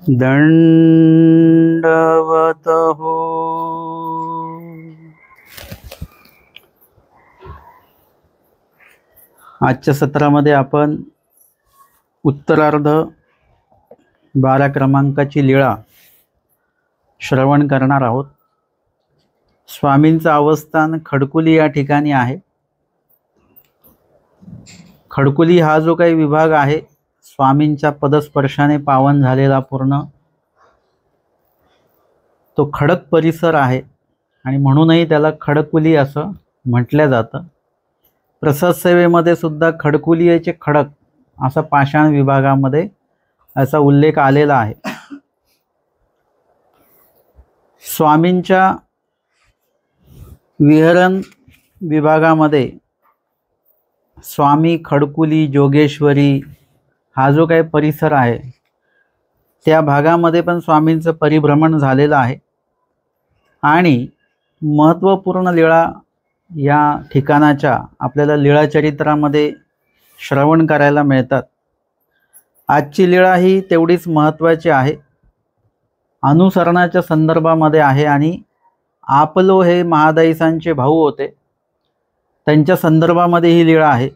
दंडवत हो. आजच्या सत्रामध्ये आपण उत्तरार्ध 12 क्रमांकाची लीळा श्रवण करणार आहोत. स्वामींचं अवस्थान खडकुली या ठिकाणी आहे. खडकुली हा जो काही विभाग आहे स्वामींच्या पदस्पर्शाने पावन झालेला पूर्ण तो खडक परिसर आहे आणि म्हणूनही त्याला खडकुली असं म्हटलं जातं. प्रसाद सेवेमध्ये सुद्धा खडकुलीचे खडक असा पाषाण विभागामध्ये असा उल्लेख आलेला आहे. स्वामींच्या विहरण विभागामध्ये स्वामी खडकुली जोगेश्वरी हा जो काही परिसर आहे त्या भागामध्ये पण स्वामींचं परिभ्रमण झालेलं आहे आणि महत्त्वपूर्ण लीळा या ठिकाणाच्या आपल्याला लीळाचरित्रामध्ये श्रवण करायला मिळतात. आजची लीळा ही तेवढीच महत्त्वाची आहे. अनुसरणाच्या संदर्भामध्ये आहे आणि आपलो हे महादाईसांचे भाऊ होते त्यांच्या संदर्भामध्ये ही लीळा आहे.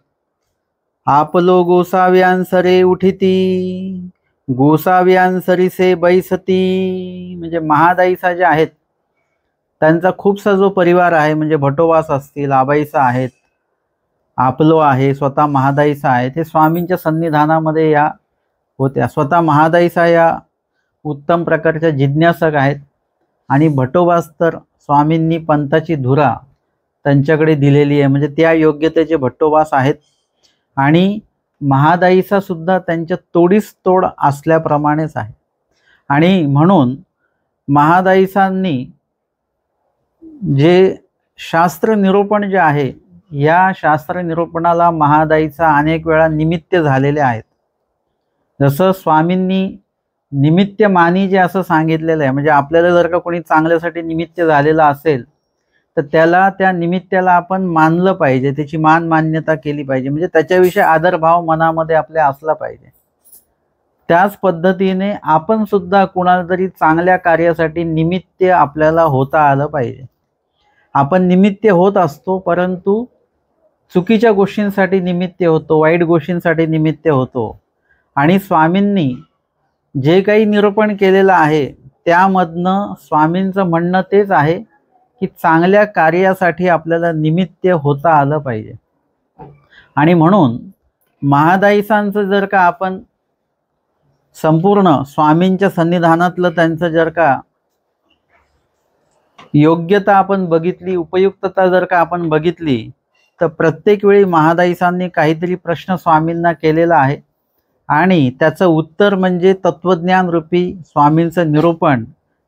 आपलो गोसाव्यांसरे उठिती गोसाव्यांसरीसे बैसती. म्हणजे महादाईसा जे आहेत त्यांचा खूपसा जो परिवार आहे म्हणजे भटोबास असतील, आबाईसा आहेत, आपलो आहे, स्वतः महादाईसा आहे, ते स्वामींच्या सन्निधानामध्ये या होत्या. स्वतः महादाईसा या उत्तम प्रकारच्या जिज्ञासक आहेत आणि भटोबास तर स्वामींनी पंथाची धुरा त्यांच्याकडे दिलेली आहे म्हणजे त्या योग्यतेचे भट्टोबास आहेत आणि महादाईसा सुद्धा त्यांच्या तोडीस तोड असल्याप्रमाणेच आहे. आणि म्हणून महादाईसांनी जे शास्त्र निरूपण जे आहे या शास्त्र निरूपणाला महादाईचा अनेक वेळा निमित्त झालेले आहेत. जसं स्वामींनी निमित्त मानी जे असं सांगितलेलं आहे म्हणजे आपल्याला जर का कोणी चांगल्यासाठी निमित्त झालेला असेल तर त्याला त्या निमित्ताला आपण मानलं पाहिजे, त्याची मान्यता केली पाहिजे म्हणजे त्याच्याविषयी आदरभाव मनामध्ये आपल्या असला पाहिजे. त्याच पद्धतीने आपण सुद्धा कुणाला तरी चांगल्या कार्यासाठी निमित्त आपल्याला होता आलं पाहिजे. आपण निमित्त होत असतो परंतु चुकीच्या गोष्टींसाठी निमित्त होतो, वाईट गोष्टींसाठी निमित्त होतो. आणि स्वामींनी जे काही निरूपण केलेलं आहे त्यामधनं स्वामींचं म्हणणं तेच आहे की चांगल्या कार्यासाठी आपल्याला निमित्त होता आलं पाहिजे. आणि म्हणून महादाईसांचं जर का आपण संपूर्ण स्वामींच्या सन्निधानातलं त्यांचं जर का योग्यता आपण बघितली, उपयुक्तता जर का आपण बघितली तर प्रत्येक वेळी महादाईसांनी काहीतरी प्रश्न स्वामींना केलेला आहे आणि त्याचं उत्तर म्हणजे तत्वज्ञान रूपी स्वामींचं निरूपण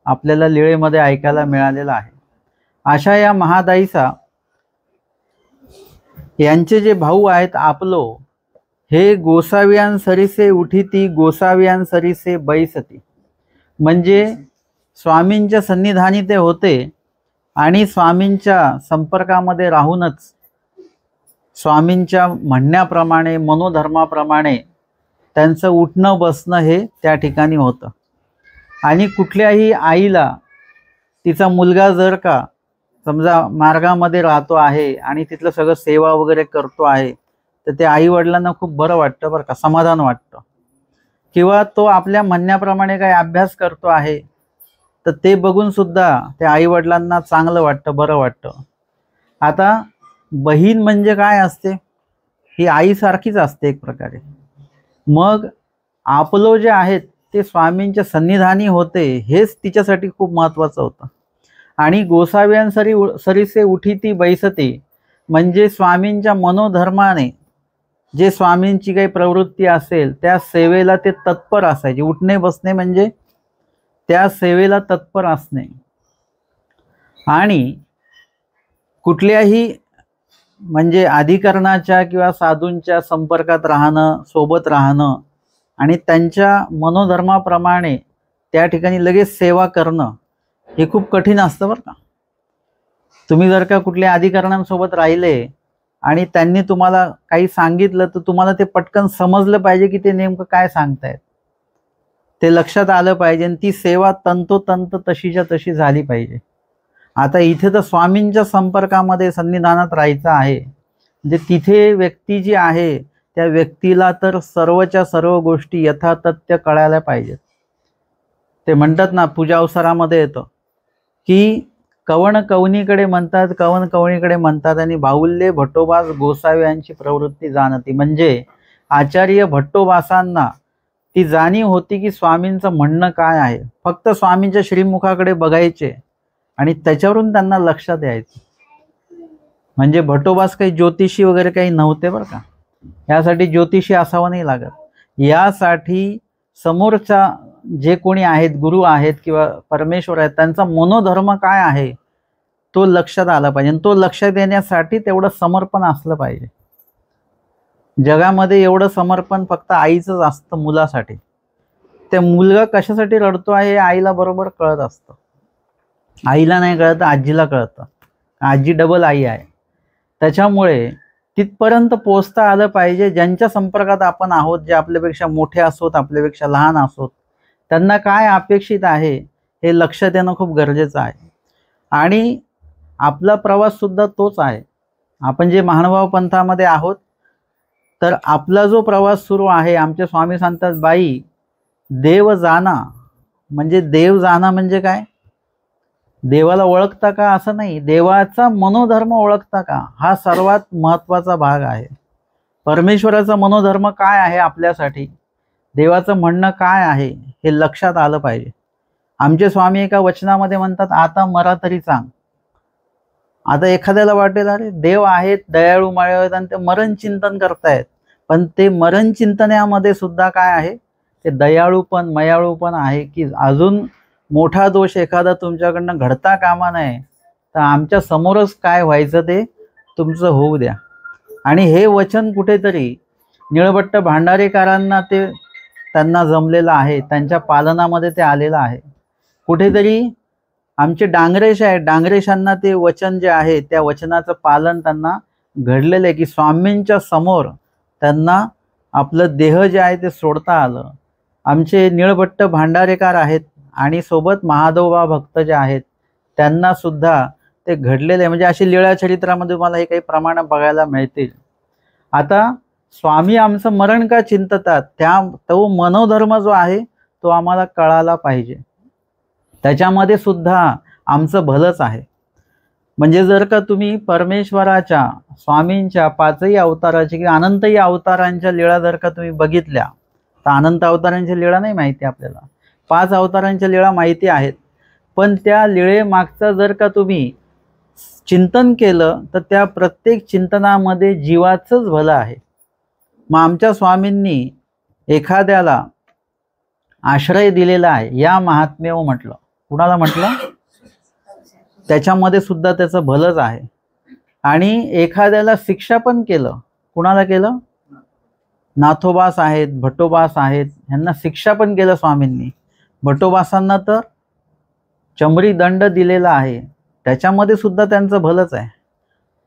आपल्याला लीळेमध्ये ऐकायला मिळालेलं आहे. अशा या महादाईसा यांचे जे भाऊ आहेत आपलो हे गोसाव्यांसरीसे उठिती गोसाव्यांसरीसे बैसती. म्हणजे स्वामींच्या सन्निधानी ते होते आणि स्वामींच्या संपर्कामध्ये राहूनच स्वामींच्या म्हणण्याप्रमाणे मनोधर्माप्रमाणे त्यांचं उठणं बसणं हे त्या ठिकाणी होतं. आणि कुठल्याही आईला तिचा मुलगा जर का समजा मार्गामध्ये राहतो आहे आणि तिथलं सगळं सेवा वगैरे करतो आहे तर ते आई वडिलांना खूप बरं वाटतं बरं का, समाधान वाटतं. किंवा तो आपल्या म्हणण्याप्रमाणे काही अभ्यास करतो आहे तर ते बघून सुद्धा त्या आई वडिलांना चांगलं वाटतं, बरं वाटतं. आता बहीण म्हणजे काय असते, ही आईसारखीच असते एक प्रकारे. मग आपलो जे आहेत ते स्वामींच्या सन्निधानी होते हेच तिच्यासाठी खूप महत्त्वाचं होतं. आणि गोसाव्यांसरीसे उठिती बैसती म्हणजे स्वामींच्या मनोधर्माने जे स्वामींची काही प्रवृत्ती असेल त्या सेवेला ते तत्पर असायचे. उठणे बसणे म्हणजे त्या सेवेला तत्पर असणे. आणि कुठल्याही म्हणजे अधिकरणाच्या किंवा साधूंच्या संपर्कात राहणं, सोबत राहणं आणि त्यांच्या मनोधर्माप्रमाणे त्या ठिकाणी लगेच सेवा करणं हे खूप कठीण असतं बरं का. तुम्ही जर का कुठल्या अधिकरणांसोबत राहिले आणि त्यांनी तुम्हाला काही सांगितलं तर तुम्हाला ते पटकन समजलं पाहिजे की ते नेमकं काय सांगतायत. ते लक्षात आलं पाहिजे आणि ती सेवा तंतोतंत तशीच्या तशी झाली पाहिजे. आता इथे तर स्वामींच्या संपर्कामध्ये सन्निधानात राहायचं आहे, म्हणजे तिथे व्यक्ती जी आहे त्या व्यक्तीला तर सर्वच्या सर्व गोष्टी यथातथ्य कळायला पाहिजेत. ते म्हणतात ना, पूजा अवसरामध्ये येतं की कवण कवनीकडे म्हणतात, कवण कवणीकडे म्हणतात आणि बाहुल्ये भट्टोबास गोसावी यांची प्रवृत्ती जाणती. म्हणजे आचार्य भट्टोबासांना ती जाणीव होती की स्वामींचं म्हणणं काय आहे. फक्त स्वामींच्या श्रीमुखाकडे बघायचे आणि त्याच्यावरून त्यांना लक्षात यायचं. म्हणजे भट्टोबास काही ज्योतिषी वगैरे काही नव्हते बरं का. यासाठी ज्योतिषी असावं नाही लागत. यासाठी समोरचा जे कोणी आहेत, गुरु आहेत किंवा परमेश्वर आहेत, त्यांचा मनोधर्म काय आहे तो लक्षात आला पाहिजे. तो लक्षात येण्यासाठी तेवढं समर्पण असलं पाहिजे. जगामध्ये एवढं समर्पण फक्त आईचंच असतं मुलासाठी. ते मुलगा कशासाठी रडतो आहे हे आईला बरोबर कळत असतं. आईला नाही कळत, आजीला कळतं. आजी डबल आई आहे. त्याच्यामुळे तिथपर्यंत पोचता आलं पाहिजे. ज्यांच्या संपर्कात आपण आहोत, जे आपल्यापेक्षा मोठे असोत, आपल्यापेक्षा लहान असोत, त्यांना काय अपेक्षित आहे हे लक्षात येणं खूप गरजेचं आहे. आणि आपला प्रवास सुद्धा तोच आहे. आपण जे महानुभाव पंथामध्ये आहोत, तर आपला जो प्रवास सुरू आहे, आमचे स्वामी सांगतात, बाई देव जाणा. म्हणजे देव जाणा म्हणजे काय? देवाला ओळखता का असं नाही, देवाचा मनोधर्म ओळखता का हा सर्वात महत्त्वाचा भाग आहे. परमेश्वराचा मनोधर्म काय आहे आपल्यासाठी, देवाचं म्हणणं काय आहे हे लक्षात आलं पाहिजे. आमचे स्वामी एका वचनामध्ये म्हणतात, आता मरा तरी चांग. आता एखाद्याला वाटेल अरे देव आहेत, दयाळू माळी आहेत आणि ते मरण चिंतन करतायत, पण ते मरण चिंतनामध्ये सुद्धा काय आहे, ते दयाळूपण मयाळूपण आहे की अजून मोठा दोष एखादा तुमच्याकडनं घडता कामा नये, तर आमच्या समोरच काय व्हायचं ते तुमचं होऊ द्या. आणि हे वचन कुठेतरी निळभट्ट भांडारेकरांना ते त्यांना जमलेलं आहे, त्यांच्या पालनामध्ये ते आलेलं आहे. कुठेतरी आमचे डांगरेश आहे, डांगरेशांना ते वचन जे आहे त्या वचनाचं पालन त्यांना घडलेलं आहे की स्वामींच्या समोर त्यांना आपलं देह जे आहे ते सोडता आलं. आमचे निळभट्ट भांडारेकर आहेत आणि सोबत महादेवबा भक्त जे आहेत त्यांना सुद्धा ते घडलेले. म्हणजे अशी लीळा चरित्रामध्ये तुम्हाला हे काही प्रमाण बघायला मिळतील. आता स्वामी आमचं मरण का चिंततात, तो मनोधर्म जो आहे तो आम्हाला कळाला पाहिजे. त्याच्यामध्ये सुद्धा आमचं भलंच आहे. म्हणजे जर का तुम्ही परमेश्वराच्या स्वामींच्या पाचही अवताराची किंवा अनंतही अवतारांच्या लीळा जर का तुम्ही बघितल्या, तर अनंत अवतारांच्या लीळा नाही माहिती आपल्याला, 5 अवतारांच्या लीळा माहिती आहेत. पण त्या लीळेमागचं जर का तुम्ही चिंतन केलं तर त्या प्रत्येक चिंतनामध्ये जीवाचंच भलं आहे. मग आमच्या स्वामींनी एखाद्याला आश्रय दिलेला आहे, या महात्म्यव म्हटलं. कुणाला म्हटलं? त्याच्यामध्ये सुद्धा त्याचं भलंच आहे. आणि एखाद्याला शिक्षा पण केलं. कुणाला केलं? नाथोबास आहेत, भट्टोबास आहेत, यांना शिक्षा पण केलं स्वामींनी. भट्टोबासांना तर चमरी दंड दिलेला आहे. त्याच्यामध्ये सुद्धा त्यांचं भलंच आहे.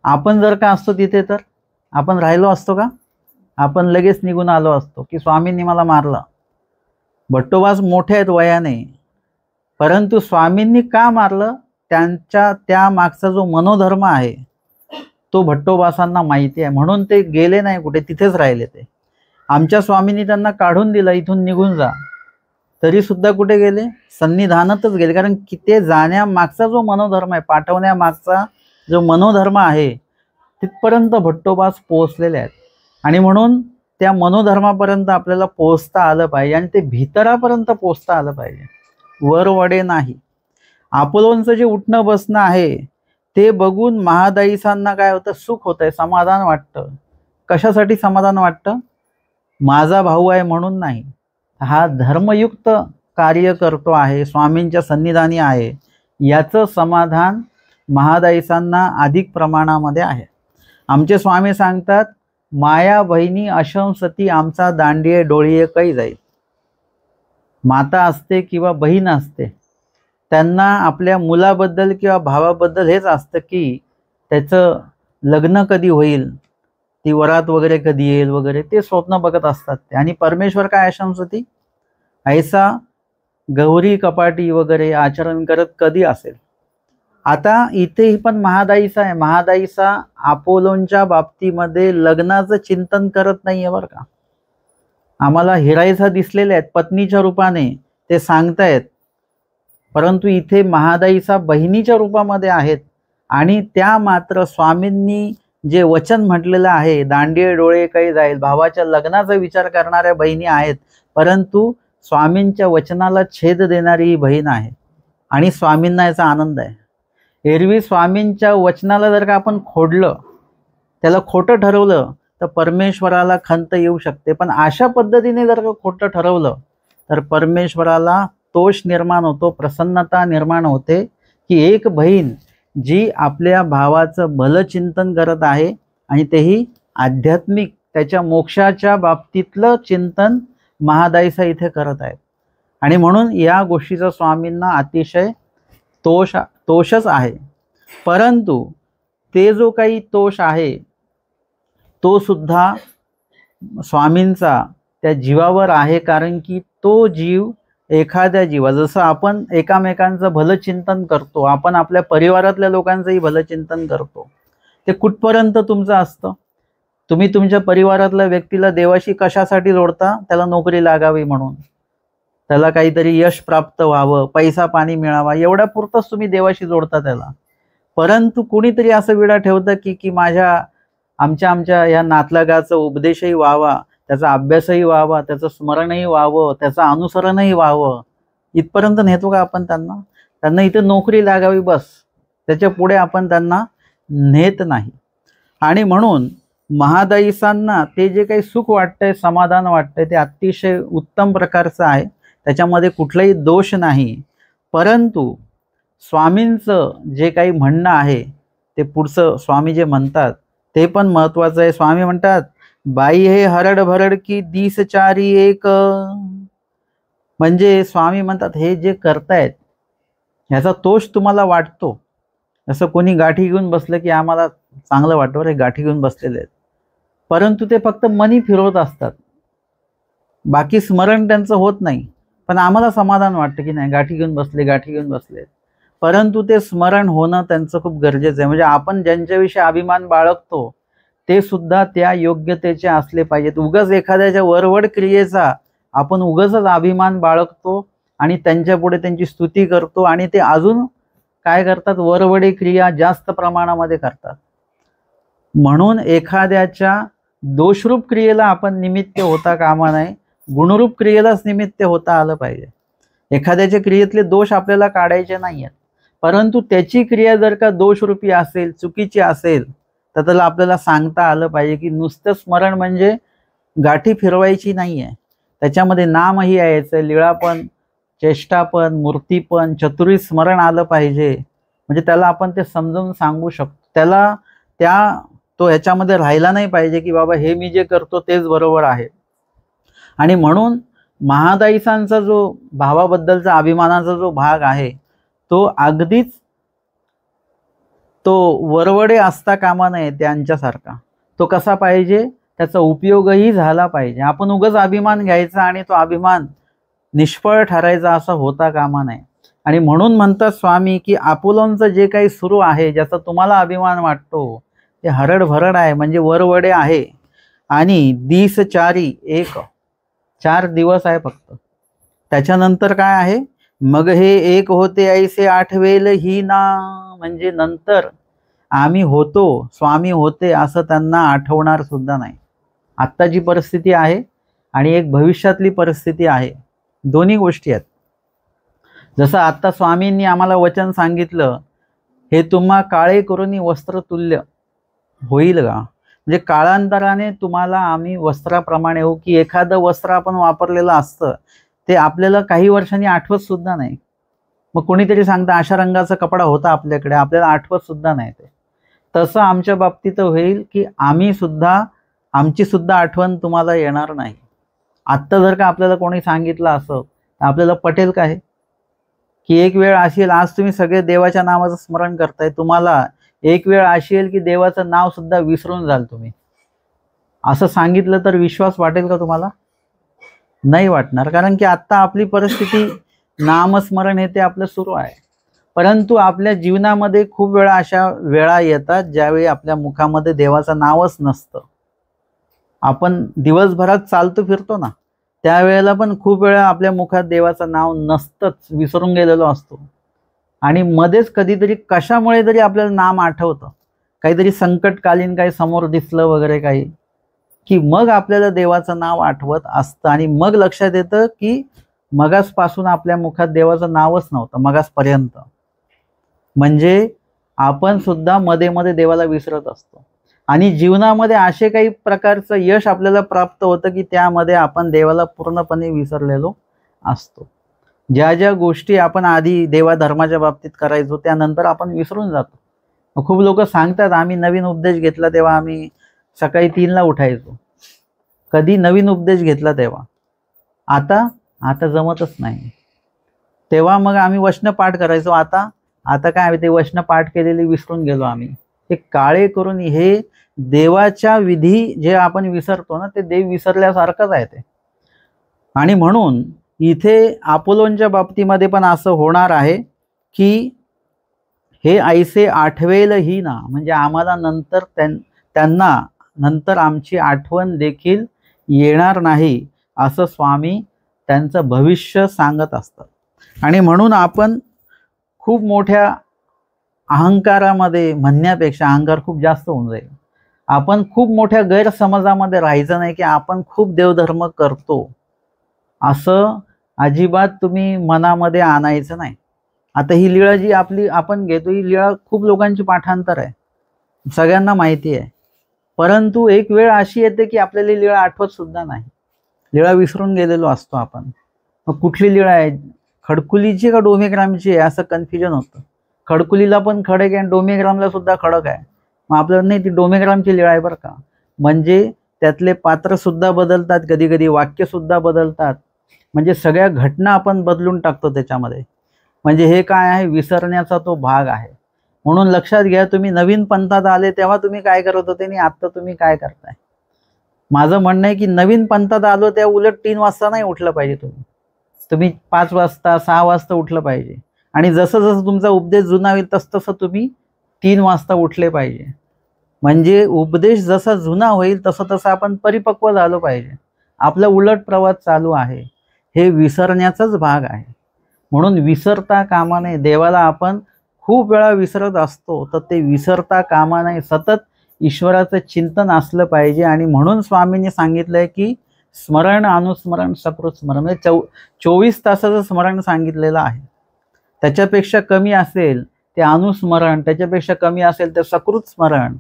आपण जर का असतो तिथे तर आपण राहिलो असतो का? आपण लगेच निघून आलो असतो की स्वामींनी मला मारलं. भट्टोबास मोठे आहेत वयाने, परंतु स्वामींनी का मारलं त्यांच्या त्या मागचा जो मनोधर्म आहे तो भट्टोबासांना माहिती आहे, म्हणून ते गेले नाही कुठे, तिथेच राहिले. ते आमच्या स्वामींनी त्यांना काढून दिलं, इथून निघून जा, तरी सुद्धा कुठे गेले? सन्निधानातच गेले. कारण की ते जाण्यामागचा जो मनोधर्म आहे, पाठवण्यामागचा जो मनोधर्म आहे, तिथपर्यंत भट्टोबास पोहोचलेले आहेत. आणि म्हणून त्या मनोधर्मापर्यंत आपल्याला पोहोचता आलं पाहिजे आणि ते भितरापर्यंत पोहोचता आलं पाहिजे, वरवडे नाही. अपोलोंचं जे उठणं बसणं आहे ते बघून महादाईसांना काय होतं? सुख होतंय, समाधान वाटतं. कशासाठी समाधान वाटतं? माझा भाऊ आहे म्हणून नाही, हा धर्मयुक्त कार्य करतो आहे, स्वामींच्या सन्निधानी आहे, याचं समाधान महादाईसांना अधिक प्रमाणामध्ये आहे. आमचे स्वामी सांगतात, माया बहिणी अशंसती आमचा दांडिये डोळीये कै जाईल. माता असते किंवा बहीण असते, त्यांना आपल्या मुलाबद्दल किंवा भावाबद्दल हेच असतं की त्याचं लग्न कधी होईल, ती वरात वगैरे कधी येईल वगैरे, ते स्वप्न बघत असतात ते. आणि परमेश्वर काय अशंसती? ऐसा गौरी कपाटी वगैरे आचरण करत कधी असेल? आता इथेही पण महादाईचा आहे. महादाईचा अपोलोंच्या बाबतीमध्ये लग्नाचं चिंतन करत नाहीये बरं का. आम्हाला हिरायचा दिसलेले आहेत पत्नीच्या रूपाने, ते सांगतायत, परंतु इथे महादाईचा बहिणीच्या रूपामध्ये आहेत. आणि त्या मात्र स्वामींनी जे वचन म्हटलेलं आहे, दांडिये डोळे काही जाईल, भावाच्या लग्नाचा विचार करणाऱ्या बहिणी आहेत, परंतु स्वामींच्या वचनाला छेद देणारी ही बहीण आहे. आणि स्वामींना याचा आनंद आहे. एरवी स्वामींच्या वचनाला जर का आपण खोडलं, त्याला खोटं ठरवलं, तर परमेश्वराला खंत येऊ शकते. पण अशा पद्धतीने जर का खोटं ठरवलं तर परमेश्वराला तोष निर्माण होतो, प्रसन्नता निर्माण होते, की एक बहीण जी आपल्या भावाचं भलं चिंतन करत आहे आणि तेही आध्यात्मिक, त्याच्या मोक्षाच्या बाबतीतलं चिंतन महादाईचा इथे करत आहेत. आणि म्हणून या गोष्टीचा स्वामींना अतिशय तोषच आहे. परंतु ते जो काही तोष आहे तो सुद्धा स्वामींचा त्या जीवावर आहे. कारण की तो जीव एखाद्या जीवा, जसं आपण एकामेकांचं भलं चिंतन करतो, आपण आपल्या परिवारातल्या लोकांचंही भलं चिंतन करतो, ते कुठपर्यंत तुमचं असतं? तुम्ही तुमच्या परिवारातल्या व्यक्तीला देवाशी कशासाठी जोडता? त्याला नोकरी लागावी म्हणून, त्याला काहीतरी यश प्राप्त व्हावं, पैसा पाणी मिळावा, एवढ्या पुरतंच तुम्ही देवाशी जोडता त्याला. परंतु कुणीतरी असं विडा ठेवतं की आमच्या या नातलगाचा उपदेशही व्हावा, त्याचा अभ्यासही व्हावा, त्याचं स्मरणही व्हावं, त्याचं अनुसरणही व्हावं, इथपर्यंत नेतो का आपण त्यांना इथे नोकरी लागावी बस, त्याच्या पुढे आपण त्यांना नेत नाही. आणि म्हणून महादाईसांना ते जे काही सुख वाटतंय, समाधान वाटतंय, ते अतिशय उत्तम प्रकारचं आहे, त्याच्यामध्ये कुठलाही दोष नाही. परंतु स्वामींचं जे काही म्हणणं आहे ते पुढचं स्वामी जे म्हणतात ते पण महत्वाचं आहे. स्वामी म्हणतात, बाई हे हरड भरड की दिस चारी एक. म्हणजे स्वामी म्हणतात, हे जे करतायत ह्याचा तोष तुम्हाला वाटतो. जसं कोणी गाठी घेऊन बसलं की आम्हाला चांगलं वाटतं, रे गाठी घेऊन बसलेले आहेत, परंतु ते फक्त मनी फिरवत असतात, बाकी स्मरण त्यांचं होत नाही. पण आम्हाला समाधान वाटतं की नाही, गाठी घेऊन बसले. परंतु ते स्मरण होणं त्यांचं खूप गरजेचं आहे. म्हणजे आपण ज्यांच्याविषयी अभिमान बाळगतो ते सुद्धा त्या योग्यतेचे असले पाहिजेत. उगाच एखाद्याच्या वरवड क्रियेचा आपण उगाचच अभिमान बाळगतो आणि त्यांच्या पुढे त्यांची स्तुती करतो आणि ते अजून काय करतात, वरवडी क्रिया जास्त प्रमाणामध्ये करतात. म्हणून एखाद्याच्या दोषरूप क्रियेला आपण निमित्त होता कामा नये, गुणरूप क्रियेलाच निमित्त होता आलं पाहिजे. एखाद्याच्या क्रियेतले दोष आपल्याला काढायचे नाही आहेत, परंतु त्याची क्रिया जर का दोषरूपी असेल, चुकीची असेल, तर त्याला आपल्याला सांगता आलं पाहिजे की नुसतं स्मरण म्हणजे गाठी फिरवायची नाही आहे, त्याच्यामध्ये नामही यायचं, लीळापण, चेष्टापण, मूर्तीपण, चतुरी स्मरण आलं पाहिजे. म्हणजे त्याला आपण ते समजावून सांगू शकतो. त्याला तो ह्याच्यामध्ये राहिला नाही पाहिजे की बाबा हे मी जे करतो तेच बरोबर आहे. आणि म्हणून महादाईसांचा जो भावाबद्दलचा अभिमानाचा जो भाग आहे तो अगदीच तो वरवडे असता कामा नये त्यांच्यासारखा. तो कसा पाहिजे, त्याचा उपयोगही झाला पाहिजे. आपण उगाच अभिमान घ्यायचा आणि तो अभिमान निष्फळ ठरायचा असा होता कामा नये. आणि म्हणून म्हणतात स्वामी की अपोलोंचं जे काही सुरू आहे, ज्याचा तुम्हाला अभिमान वाटतो, ते हरड भरड आहे, म्हणजे वरवडे आहे. आणि दिस चारी एक, 4 दिवस आहे फक्त. त्याच्यानंतर काय आहे, मग हे एक होते ऐसे आठवेल ही ना. म्हणजे नंतर आम्ही होतो, स्वामी होते असं त्यांना आठवणार सुद्धा नाही. आत्ताची परिस्थिती आहे आणि एक भविष्यातली परिस्थिती आहे, दोन्ही गोष्टी आहेत. जसं आत्ता स्वामींनी आम्हाला वचन सांगितलं, हे तुम्हा काळे करून वस्त्र तुल्य होईल का. म्हणजे काळांतराने तुम्हाला आम्ही वस्त्राप्रमाणे हो, की एखादं वस्त्र आपण वापरलेलं असतं ते आपल्याला काही वर्षांनी आठवत सुद्धा नाही. मग कोणीतरी सांगतं अशा रंगाचा कपडा होता आपल्याकडे, आपल्याला आठवत सुद्धा नाही. ते तसं आमच्या बाबतीत होईल की आमची सुद्धा आठवण तुम्हाला येणार नाही. आत्ता जर का आपल्याला कोणी सांगितलं असं तर आपल्याला पटेल का हे, की एक वेळ अशी येईल, आज तुम्ही सगळे देवाच्या नावाचं स्मरण करताय, तुम्हाला एक वेळ अशी येईल की देवाचं नाव सुद्धा विसरून जाल तुम्ही. असं सांगितलं तर विश्वास वाटेल का तुम्हाला? नाही वाटणार. कारण की आत्ता आपली परिस्थिती नामस्मरण हे ते आपलं सुरू आहे. परंतु आपल्या जीवनामध्ये खूप वेळा अशा वेळा येतात ज्यावेळी आपल्या मुखामध्ये देवाचं नावच नसतं. आपण दिवसभरात चालतो फिरतो ना, त्यावेळेला पण खूप वेळा आपल्या मुखात देवाचं नाव नसतंच, विसरून गेलेलो असतो. आणि मध्येच कधीतरी कशामुळे तरी आपल्याला नाम आठवतं, काहीतरी संकटकालीन काही समोर दिसलं वगैरे काही, की मग आपल्याला देवाचं नाव आठवत असतं आणि मग लक्षात येतं की मगासपासून आपल्या मुखात देवाचं नावच नव्हतं मगासपर्यंत. म्हणजे आपण सुद्धा मध्ये मध्ये देवाला विसरत असतो. आणि जीवनामध्ये असे काही प्रकारचं यश आपल्याला प्राप्त होतं की त्यामध्ये आपण देवाला पूर्णपणे विसरलेलो असतो. ज्या ज्या गोष्टी आपण आधी देवा धर्माच्या बाबतीत करायचो त्यानंतर आपण विसरून जातो. खूप लोक सांगतात आम्ही नवीन उपदेश घेतला तेव्हा आम्ही सकाळी 3ला उठायचो. कधी नवीन उपदेश घेतला तेव्हा, आता जमतच नाही. तेव्हा मग आम्ही वचन पाठ करायचो, आता काय ते वचन पाठ केलेली विसरून गेलो आम्ही. हे काळे करून हे देवाच्या विधी जे आपण विसरतो ना, ते देव विसरल्यासारखंच आहे ते. आणि म्हणून इथे अपोलोनच्या बाबतीमध्ये पण असं होणार आहे की हे ऐसे आठवेल ही ना, म्हणजे आम्हाला नंतर त्यांना नंतर आमची आठवण देखील येणार नाही असं स्वामी त्यांचं भविष्य सांगत असतात. आणि म्हणून आपण खूप मोठ्या अहंकारामध्ये म्हणण्यापेक्षा, अहंकार खूप जास्त होऊन जाईल, आपण खूप मोठ्या गैरसमजामध्ये राहायचं नाही की आपण खूप देवधर्म करतो असं अजिबात तुम्ही मनामध्ये आणायचं नाही. आता ही लीळा जी आपली आपण घेतो ही लीळा खूप लोकांची पाठांतर आहे, सगळ्यांना माहिती आहे. परंतु एक वेळ अशी येते की आपल्याला लीळा आठवत सुद्धा नाही, लीळा विसरून गेलेलो असतो आपण. मग कुठली लीळा आहे, खडकुलीची का डोमेग्रामची आहे असं कन्फ्युजन होतं. खडकुलीला पण खडक आहे आणि डोमेग्रामला सुद्धा खडक आहे. मग आपल्याला नाही, ती डोमेग्रामची लीळा आहे बरं का. म्हणजे त्यातले पात्र सुद्धा बदलतात, कधी कधी वाक्य सुद्धा बदलतात, म्हणजे सगळ्या घटना आपण बदलून टाकतो त्याच्यामध्ये. म्हणजे हे काय आहे, विसरण्याचा तो भाग आहे. म्हणून लक्षात घ्या, तुम्ही नवीन पंथात आले तेव्हा तुम्ही काय करत होते आणि आता तुम्ही काय करताय. माझं म्हणणं आहे की नवीन पंथात आलो त्या उलट 3 वाजता नाही उठलं पाहिजे, तुम्ही 5 वाजता 6 वाजता उठलं पाहिजे. आणि जसं जसं तुमचा उपदेश जुना होईल तसं तुम्ही 3 वाजता उठले पाहिजे. म्हणजे उपदेश जसा जुना होईल तसं तसं आपण परिपक्व झालो पाहिजे. आपला उलट प्रवास चालू आहे, हे विसरण्याचाच भाग आहे. म्हणून विसरता कामा नये. देवाला आपण खूप वेळा विसरत असतो, तर ते विसरता कामा नये. सतत ईश्वराचं चिंतन असलं पाहिजे. आणि म्हणून स्वामींनी सांगितलंय की स्मरण, अनुस्मरण, सकृत स्मरण, म्हणजे 24 तासाचं स्मरण सांगितलेलं आहे. त्याच्यापेक्षा कमी असेल ते अनुस्मरण, त्याच्यापेक्षा कमी असेल तर सकृत स्मरण,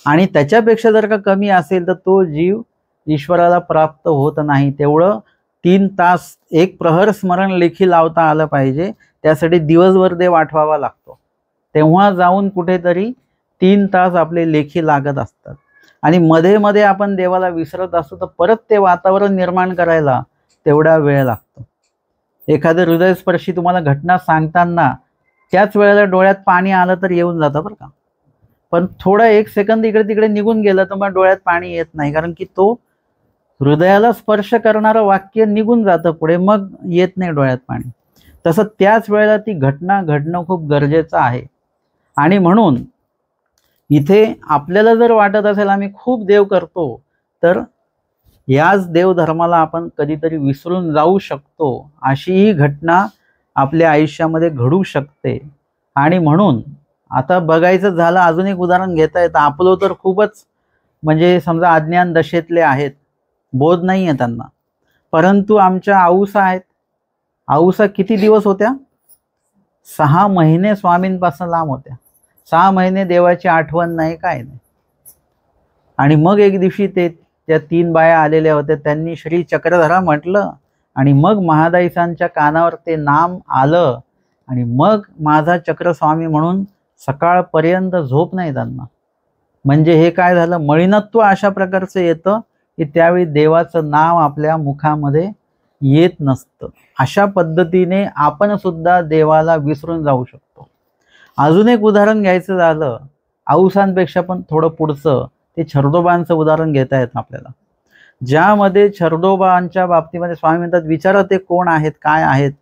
आणि त्याच्यापेक्षा जर का कमी असेल तर तो जीव ईश्वराला प्राप्त होत नाही. तेवढं 3 तास 1 प्रहर स्मरण लेखी लावता आलं पाहिजे. त्यासाठी दिवसभर देव आठवावा लागतो, तेव्हा जाऊन कुठेतरी 3 तास आपले लेखी लागत असतात. आणि मध्ये मध्ये आपण देवाला विसरत असतो तर परत ते वातावरण निर्माण करायला तेवढा वेळ लागतो. एखादं हृदयस्पर्शी तुम्हाला घटना सांगताना त्याच वेळेला डोळ्यात पाणी आलं तर येऊन जातं बरं का. पण थोडा 1 सेकंद इकडे तिकडे निघून गेलं तर मग डोळ्यात पाणी येत नाही, कारण की तो हृदयाला स्पर्श करणारं वाक्य निघून जातं पुढे, मग येत नाही डोळ्यात पाणी. तसं त्याच वेळेला ती घटना घडणं खूप गरजेचं आहे. आणि म्हणून इथे आपल्याला जर वाटत असेल आम्ही खूप देव करतो, तर याच देवधर्माला आपण कधीतरी विसरून जाऊ शकतो, अशीही घटना आपल्या आयुष्यामध्ये घडू शकते. आणि म्हणून आता बघायचं झालं, अजून एक उदाहरण घेता येतं. आपलं तर खूपच म्हणजे समजा अज्ञान दशेतले आहेत, बोध नाही आहे त्यांना. परंतु आमच्या आऊसा आहेत. आऊसा किती दिवस होत्या? 6 महिने स्वामींपासून लांब होत्या. 6 महिने देवाची आठवण नाही, काय नाही. आणि मग एक दिवशी त्या 3 बाया आलेल्या होत्या, त्यांनी श्री चक्रधरा म्हटलं आणि मग महादाईसांच्या कानावर ते नाम आलं. आणि मग माझा चक्रस्वामी म्हणून सकाळपर्यंत झोप नाही त्यांना. म्हणजे हे काय झालं, मळीनत्व अशा प्रकारचं येतं की त्यावेळी देवाचं नाव आपल्या मुखामध्ये येत नसतं. अशा पद्धतीने आपण सुद्धा देवाला विसरून जाऊ शकतो. अजून एक उदाहरण घ्यायचं झालं, आऊसांपेक्षा पण थोडं पुढचं, ते छर्दोबांचं उदाहरण घेता येतं आपल्याला, ज्यामध्ये छर्दोबांच्या बाबतीमध्ये स्वामी म्हणतात विचारा ते कोण आहेत, काय आहेत.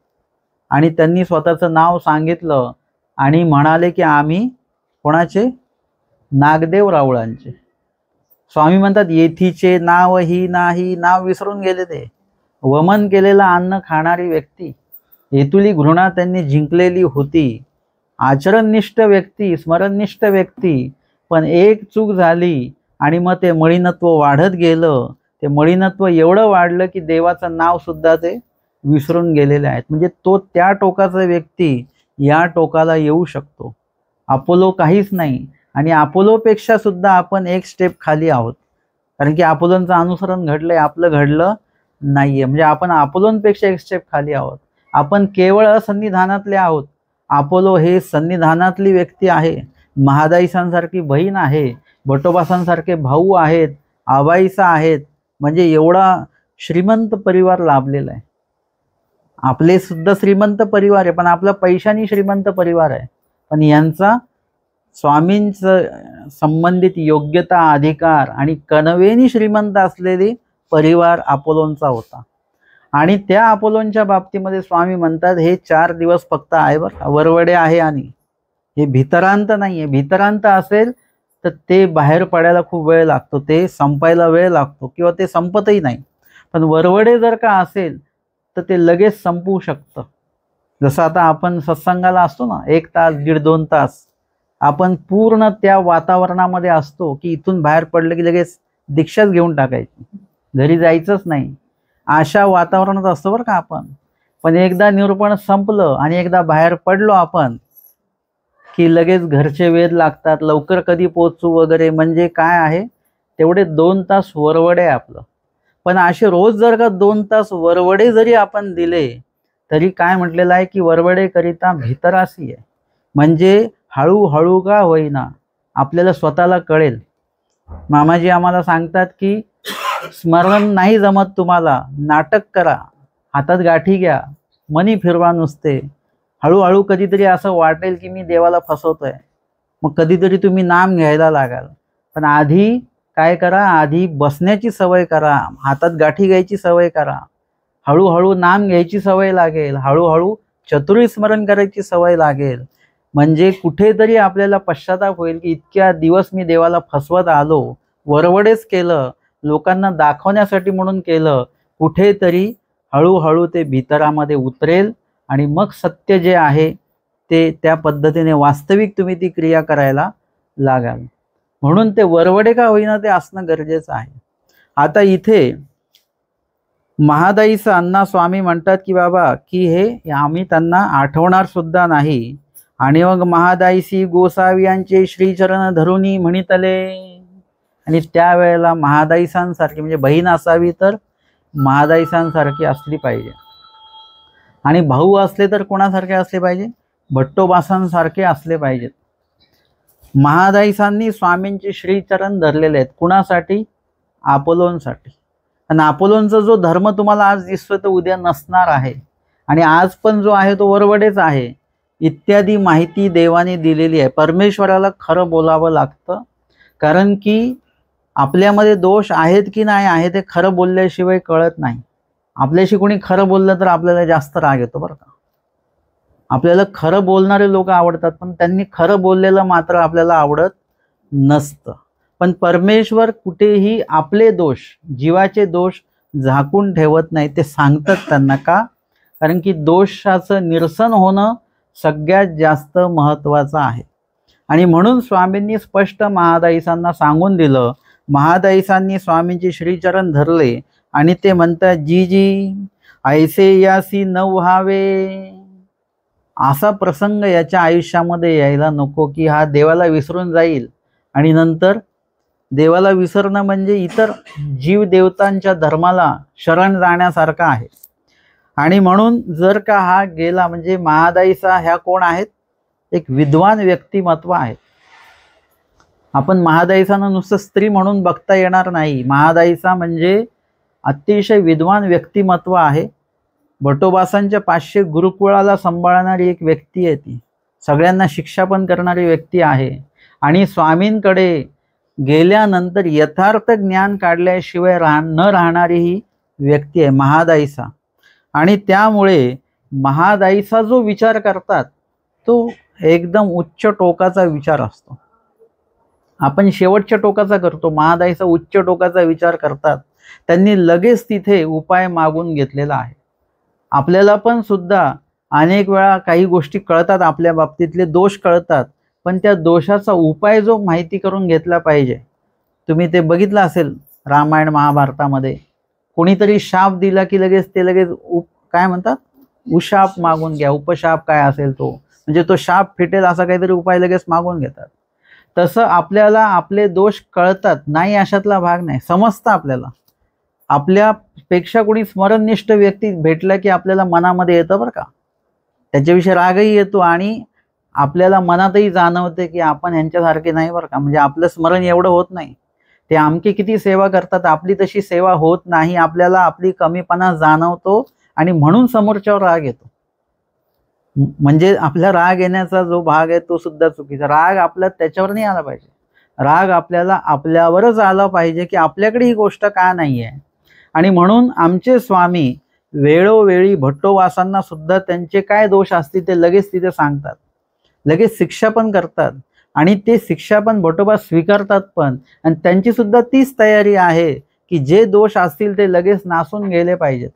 आणि त्यांनी स्वतःचं नाव सांगितलं आणि म्हणाले की आम्ही कोणाचे? नागदेव राऊळांचे. स्वामी म्हणतात येथीचे नाव ही नाही, नाव विसरून गेले ते. वमन केलेलं अन्न खाणारी व्यक्ती, हेतुली घृणा त्यांनी जिंकलेली होती. आचरणनिष्ठ व्यक्ती, स्मरणनिष्ठ व्यक्ती, पण एक चूक झाली आणि मग ते मळीनत्व वाढत गेलं. ते मळीनत्व एवढं वाढलं की देवाचं नाव सुद्धा ते विसरून गेलेले आहेत. म्हणजे तो त्या टोकाचा व्यक्ती या टोकाला येऊ शकतो. अपोलो काहीच नाही आणि अपोलोपेक्षा सुद्धा आपण एक स्टेप खाली आहोत. कारण की अपोलोंचं अनुसरण घडलंय, आपलं घडलं नाहीये. म्हणजे आपण अपोलोंपेक्षा एक स्टेप खाली आहोत. आपण केवळ असन्निधानातले आहोत. अपोलो हे सन्निधानातली व्यक्ती आहे. महादाईसांसारखी बहीण आहे, भट्टोबासांसारखे भाऊ आहेत, आबाईसा आहेत. म्हणजे एवढा श्रीमंत परिवार लाभलेला आहे. आपले सुद्धा श्रीमंत परिवार आहे, पण आपला पैशानी श्रीमंत परिवार आहे. पण यांचा स्वामींचं संबंधित योग्यता, अधिकार आणि कणवेनी श्रीमंत असलेली परिवार अपोलोंचा होता. आणि त्या अपोलोंच्या बाबतीमध्ये स्वामी म्हणतात हे 4 दिवस फक्त आहे बरं का, वरवडे आहे. आणि हे भितरांत नाही आहे. भितरांत असेल तर ते बाहेर पडायला खूप वेळ लागतो, ते संपायला वेळ लागतो किंवा ते संपतही नाही. पण वरवडे जर का असेल तर ते लगेच संपू शकतं. जसं आता आपण सत्संगाला असतो ना, 1 तास 1.5-2 तास आपण पूर्ण त्या वातावरणामध्ये असतो की इथून बाहेर पडलं की लगेच दीक्षाच घेऊन टाकायची, घरी जायचंच नाही, अशा वातावरणात असतो बरं का आपण. पण एकदा निरूपण संपलं आणि एकदा बाहेर पडलो आपण की लगेच घरचे वेध लागतात, लवकर कधी पोचू वगैरे. म्हणजे काय आहे, तेवढे 2 तास वरवडे आपलं. पण असे रोज जर का 2 तास वरवडे जरी आपण दिले तरी काय म्हटलेलं आहे की वरवडे करिता भितरासी आहे. म्हणजे हळूहळू का होईना आपल्याला स्वतःला कळेल. मामाजी आम्हाला सांगतात की स्मरण नाही जमत तुम्हाला, नाटक करा, हातात गाठी घ्या, मनी फिरवा नुसते. हळूहळू कधीतरी असं वाटेल की मी देवाला फसवतोय, मग कधीतरी तुम्ही नाम घ्यायला लागाल. पण आधी काय करा, आधी बसण्याची सवय करा, हातात गाठी घ्यायची सवय करा, हळूहळू नाम घ्यायची सवय लागेल, हळूहळू चतुर्विध स्मरण करायची सवय लागेल. म्हणजे कुठेतरी आपल्याला पश्चाताप होईल की इतक्या दिवस मी देवाला फसवत आलो, वरवडेच केलं, लोकांना दाखवण्यासाठी म्हणून केलं. कुठेतरी हळूहळू ते भीतरामध्ये उतरेल आणि मग सत्य जे आहे ते त्या पद्धतीने वास्तविक तुम्ही ती क्रिया करायला लागाल. म्हणून ते वरवडे का होईना ते असणं गरजेचं आहे. आता इथे महादाईचं अण्णा स्वामी म्हणतात की बाबा की हे आम्ही त्यांना आठवणार सुद्धा नाही. आणि मग महादाईसी गोसावी यांचे श्रीचरण धरुनी म्हणितले. आणि त्यावेळेला महादाईसांसारखी म्हणजे बहीण असावी तर महादाईसांसारखी असली पाहिजे. आणि भाऊ असले तर कोणासारखे असले पाहिजे? भट्टोबासांसारखे असले पाहिजेत. महादाईसांनी स्वामींचे श्रीचरण धरलेले आहेत. कुणासाठी? अपोलोंसाठी. आणि अपोलोंचा जो धर्म तुम्हाला आज दिसतोय तो उद्या नसणार आहे. आणि आज पण जो आहे तो वरवडेच आहे. इत्यादी माहिती देवाने दिलेली आहे. परमेश्वराला खरं बोलावं लागतं, कारण की आपल्यामध्ये दोष आहेत की नाही आहे ते खरं बोलल्याशिवाय कळत नाही. आपल्याशी कोणी खरं बोललं तर आपल्याला जास्त राग येतो बरं का. आपल्याला खरं बोलणारे लोक आवडतात, पण त्यांनी खरं बोललेलं मात्र आपल्याला आवडत नसतं. पण परमेश्वर कुठेही आपले दोष, जीवाचे दोष झाकून ठेवत नाही, ते सांगतात त्यांना. का? कारण की दोषाचं निरसन होणं सगळ्यात जास्त महत्त्वाचं आहे. आणि म्हणून स्वामींनी स्पष्ट महादाईसांना सांगून दिलं. महादाईसांनी स्वामींचे श्रीचरण धरले आणि ते म्हणतात जी जी ऐसे यासी न व्हावे. असा प्रसंग याच्या आयुष्यामध्ये यायला नको की हा देवाला विसरून जाईल. आणि नंतर देवाला विसरणं म्हणजे इतर जीव देवतांच्या धर्माला शरण जाण्यासारखं आहे. आणि म्हणून जर का हा गेला, म्हणजे महादाईसा ह्या कोण आहेत? एक विद्वान व्यक्तिमत्व आहेत. आपण महादाईसांना नुसतं स्त्री म्हणून बघता येणार नाही. महादाईसा म्हणजे अतिशय विद्वान व्यक्तिमत्व आहे. भट्टोबासांच्या 500 गुरुकुळाला सांभाळणारी एक व्यक्ती आहे. ती सगळ्यांना शिक्षा पण करणारी व्यक्ती आहे. आणि स्वामींकडे गेल्यानंतर यथार्थ ज्ञान काढल्याशिवाय न राहणारी ही व्यक्ती आहे महादाईसा. आणि त्यामुळे महादाईचा जो विचार करतात तो एकदम उच्च टोकाचा विचार असतो. आपण शेवटच्या टोकाचा करतो, महादाईचा उच्च टोकाचा विचार करतात. त्यांनी लगेच तिथे उपाय मागून घेतलेला आहे. आपल्याला पण सुद्धा अनेक वेळा काही गोष्टी कळतात, आपल्या बाबतीतले दोष कळतात, पण त्या दोषाचा उपाय जो माहिती करून घेतला पाहिजे. तुम्ही ते बघितलं असेल रामायण महाभारतामध्ये, कोणीतरी शाप दिला की लगेच ते लगेच काय म्हणतात, उशाप मागून घ्या, उपशाप काय असेल तो, म्हणजे तो शाप फिटेल असा काहीतरी उपाय लगेच मागून घेतात. तसं आपल्याला आपले दोष कळतात, नाही अशातला भाग नाही, समजतं आपल्याला. आपल्यापेक्षा कोणी स्मरणनिष्ठ व्यक्ती भेटला की आपल्याला मनामध्ये येतं बरं का, त्याच्याविषयी रागही येतो आणि आपल्याला मनातही जाणवते की आपण यांच्यासारखे नाही बरं का, म्हणजे आपलं स्मरण एवढं होत नाही. ते आमची किती सेवा करतात, आपली तशी सेवा होत नाही, आपल्याला आपली कमीपणा जाणवतो आणि म्हणून समोरच्यावर राग येतो. म्हणजे आपला राग येण्याचा जो भाग आहे तो सुद्धा चुकीचा. राग आपला त्याच्यावर नाही आला पाहिजे, राग आपल्याला आपल्यावरच आला पाहिजे की आपल्याकडे ही गोष्ट का नाही आहे. आणि म्हणून आमचे स्वामी वेळोवेळी भट्टोवासांना सुद्धा त्यांचे काय दोष असतील ते लगेच तिथे सांगतात, लगेच शिक्षा पण करतात आणि ते शिक्षा पण भट्टोबा स्वीकारतात पण. आणि त्यांची सुद्धा तीच तयारी आहे की जे दोष असतील ते लगेच नासून गेले पाहिजेत,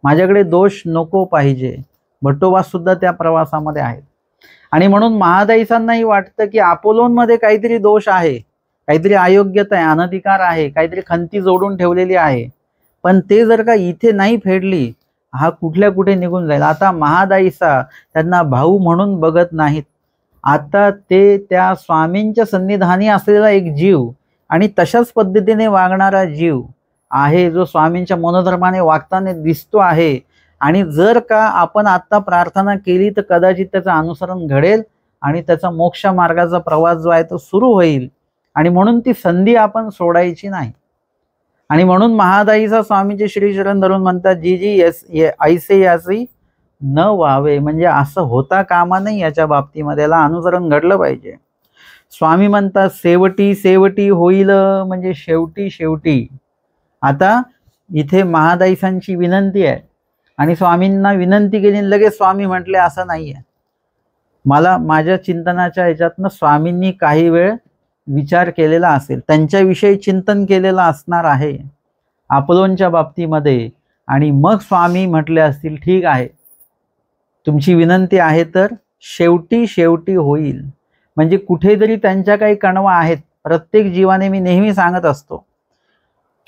माझ्याकडे दोष नको पाहिजे. भट्टोबा सुद्धा त्या प्रवासामध्ये आहेत. आणि म्हणून महादाईसांनाही वाटतं की अपोलोनमध्ये काहीतरी दोष आहे, काहीतरी अयोग्यता आहे, अनधिकार आहे, काहीतरी खंती जोडून ठेवलेली आहे, पण ते जर का इथे नाही फेडली हा कुठल्या कुठे निघून जाईल. आता महादाईसा त्यांना भाऊ म्हणून बघत नाहीत, आता ते त्या स्वामींच्या सन्निधानी असलेला एक जीव आणि तशाच पद्धतीने वागणारा जीव आहे जो स्वामींच्या मनोधर्माने वागताना दिसतो आहे. आणि जर का आपण आता प्रार्थना केली तर कदाचित त्याचं अनुसरण घडेल आणि त्याचा मोक्ष मार्गाचा प्रवास जो आहे तो सुरू होईल. आणि म्हणून ती संधी आपण सोडायची नाही. आणि म्हणून महादाईचा स्वामीचे श्रीचरण धरून म्हणतात, जी जी ऐसे यासी न व्हावे, म्हणजे असं होता कामा नाही याच्या बाबतीमध्ये, याला अनुसरण घडलं पाहिजे. स्वामी म्हणतात शेवटी शेवटी होईल, म्हणजे शेवटी शेवटी. आता इथे महादाईसांची विनंती आहे आणि स्वामींना विनंती केली लगेच स्वामी म्हटले असं नाही आहे. मला माझ्या चिंतनाच्या ह्याच्यातनं स्वामींनी काही वेळ विचार केलेला असेल, त्यांच्याविषयी चिंतन केलेलं असणार आहे अपोलोनच्या बाबतीमध्ये, आणि मग स्वामी म्हटले असतील ठीक आहे तुमची विनंती आहे तर शेवटी शेवटी होईल. म्हणजे कुठेतरी त्यांच्या काही कणवा आहेत. प्रत्येक जीवाने, मी नेहमी सांगत असतो